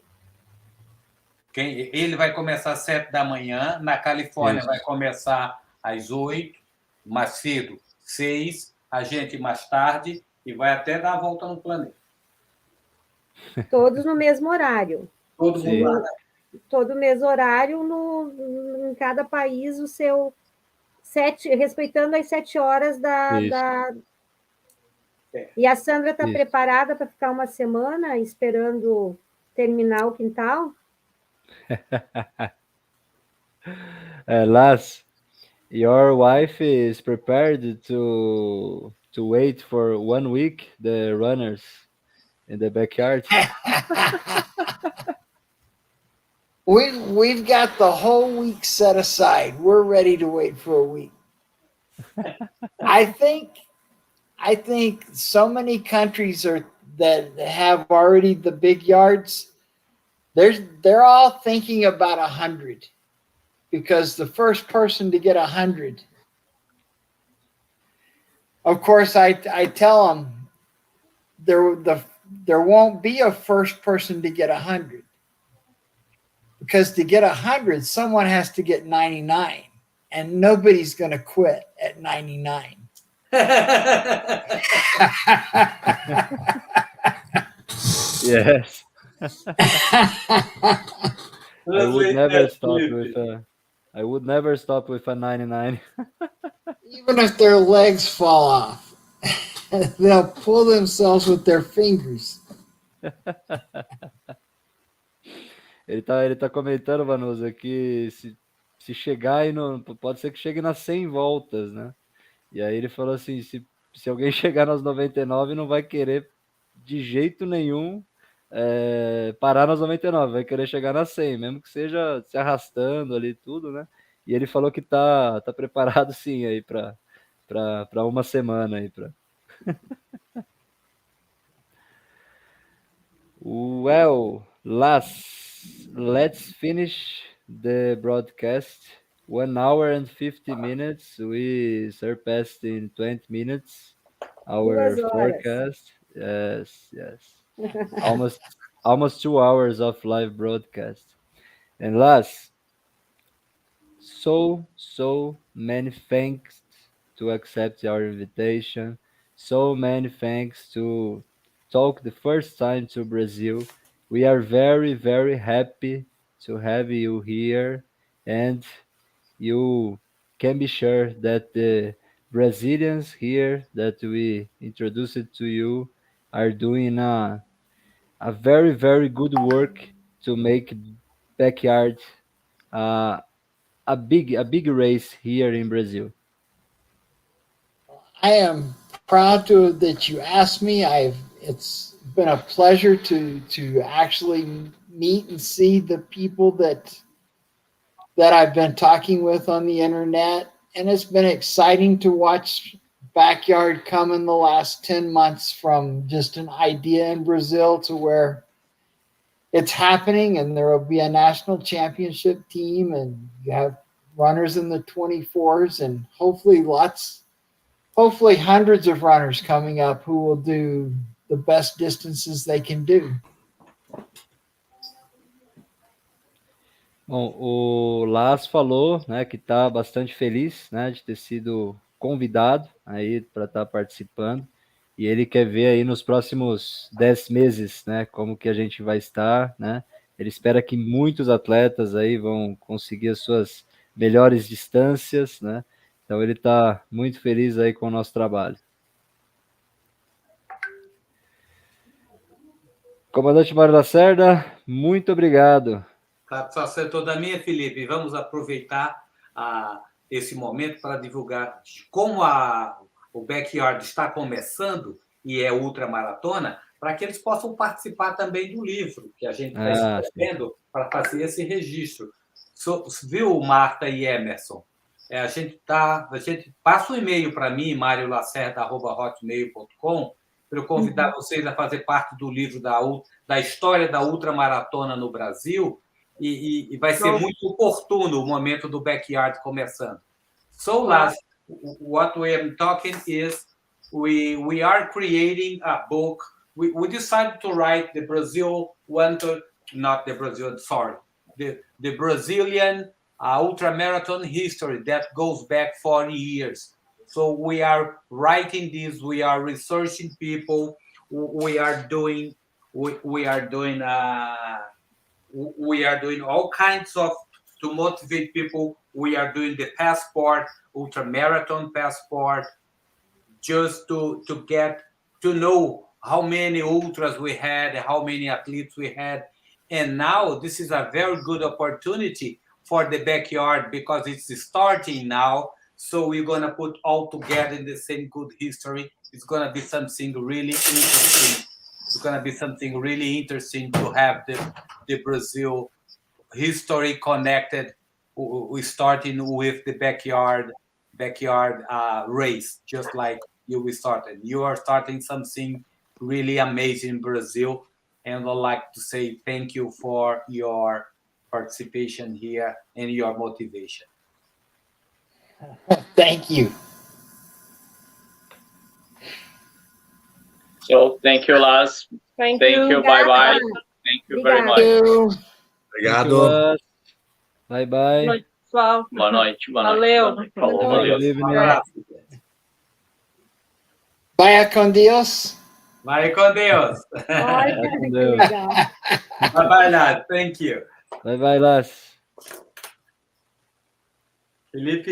Ele vai começar às 7 da manhã, na Califórnia vai começar às 8, mais cedo, 6, a gente mais tarde, e vai até dar a volta no planeta. Todos no mesmo horário. Todo mundo. Todo mesmo horário em cada país, o seu 7, respeitando as 7 horas da... E a Sandra está preparada para ficar uma semana esperando terminar o quintal? Laz, your wife is prepared to wait for 1 week the runners in the backyard? We've got the whole week set aside. We're ready to wait for a week. I think so many countries that have already the big yards. They're all thinking about 100, because the first person to get 100. Of course, I tell them there won't be a first person to get 100, because to get 100, someone has to get 99, and nobody's going to quit at 99. Yes. I would never stop with a 99. Even if their legs fall off, they'll pull themselves with their fingers. Ele tá comentando, Vanusa, que se chegar e não, pode ser que chegue nas 100 voltas, né? E aí ele falou assim, se alguém chegar nas 99, não vai querer de jeito nenhum parar nas 99, vai querer chegar nas 100, mesmo que seja se arrastando ali tudo, né? E ele falou que tá preparado sim aí para uma semana aí para. Well, let's finish the broadcast. 1 hour and 50 minutes. We surpassed in 20 minutes our forecast. Yes. almost 2 hours of live broadcast. And last, so many thanks to accept our invitation. So many thanks to talk the first time to Brazil. We are very, very happy to have you here, and you can be sure that the Brazilians here that we introduced to you are doing a very, very good work to make backyard uh, a big race here in Brazil. I am proud that you asked me. It's been a pleasure to actually meet and see the people that I've been talking with on the internet, and it's been exciting to watch backyard come in the last 10 months from just an idea in Brazil to where it's happening, and there will be a national championship team, and you have runners in the 24s, and hopefully hundreds of runners coming up who will do the best distances they can do. Bom, o Las falou, né, que está bastante feliz, né, de ter sido convidado aí para estar participando, e ele quer ver aí nos próximos 10 meses, né, como que a gente vai estar, né. Ele espera que muitos atletas aí vão conseguir as suas melhores distâncias, né. Então ele está muito feliz aí com o nosso trabalho. Comandante Mário Lacerda, muito obrigado. Satisfação é toda minha, Filipe. Vamos aproveitar esse momento para divulgar como o Backyard está começando e é ultramaratona, para que eles possam participar também do livro que a gente está escrevendo para fazer esse registro. Viu, Marta e Emerson? A gente passa um e-mail para mim, mariolacerda@hotmail.com, para eu convidar vocês a fazer parte do livro da história da ultramaratona no Brasil, e vai ser muito oportuno o momento do Backyard começando. So, last, what we are talking is we are creating a book. We decided to write the Brazilian ultramarathon history that goes back 40 years. So we are writing this. We are researching people. We are doing all kinds of to motivate people. We are doing the passport, ultramarathon passport, just to get to know how many ultras we had, how many athletes we had. And now this is a very good opportunity for the Backyard because it's starting now. So we're going to put all together in the same good history. It's going to be something really interesting. It's going to be something really interesting to have the Brazil history connected, starting with the backyard race, just like you started. You are starting something really amazing in Brazil, and I'd like to say thank you for your participation here and your motivation. Thank you. So thank you, Laz. Thank Thank you. Bye bye. Thank you very much. Obrigado. Bye Boa bye. noite, pessoal. Boa noite. Boa noite. Valeu. Falou, Boa valeu. Good evening. Vaya con Dios. Vai com Deus. Olha, que Deus. legal. Bye bye, lad. Thank you. Bye bye, Las. Filipe.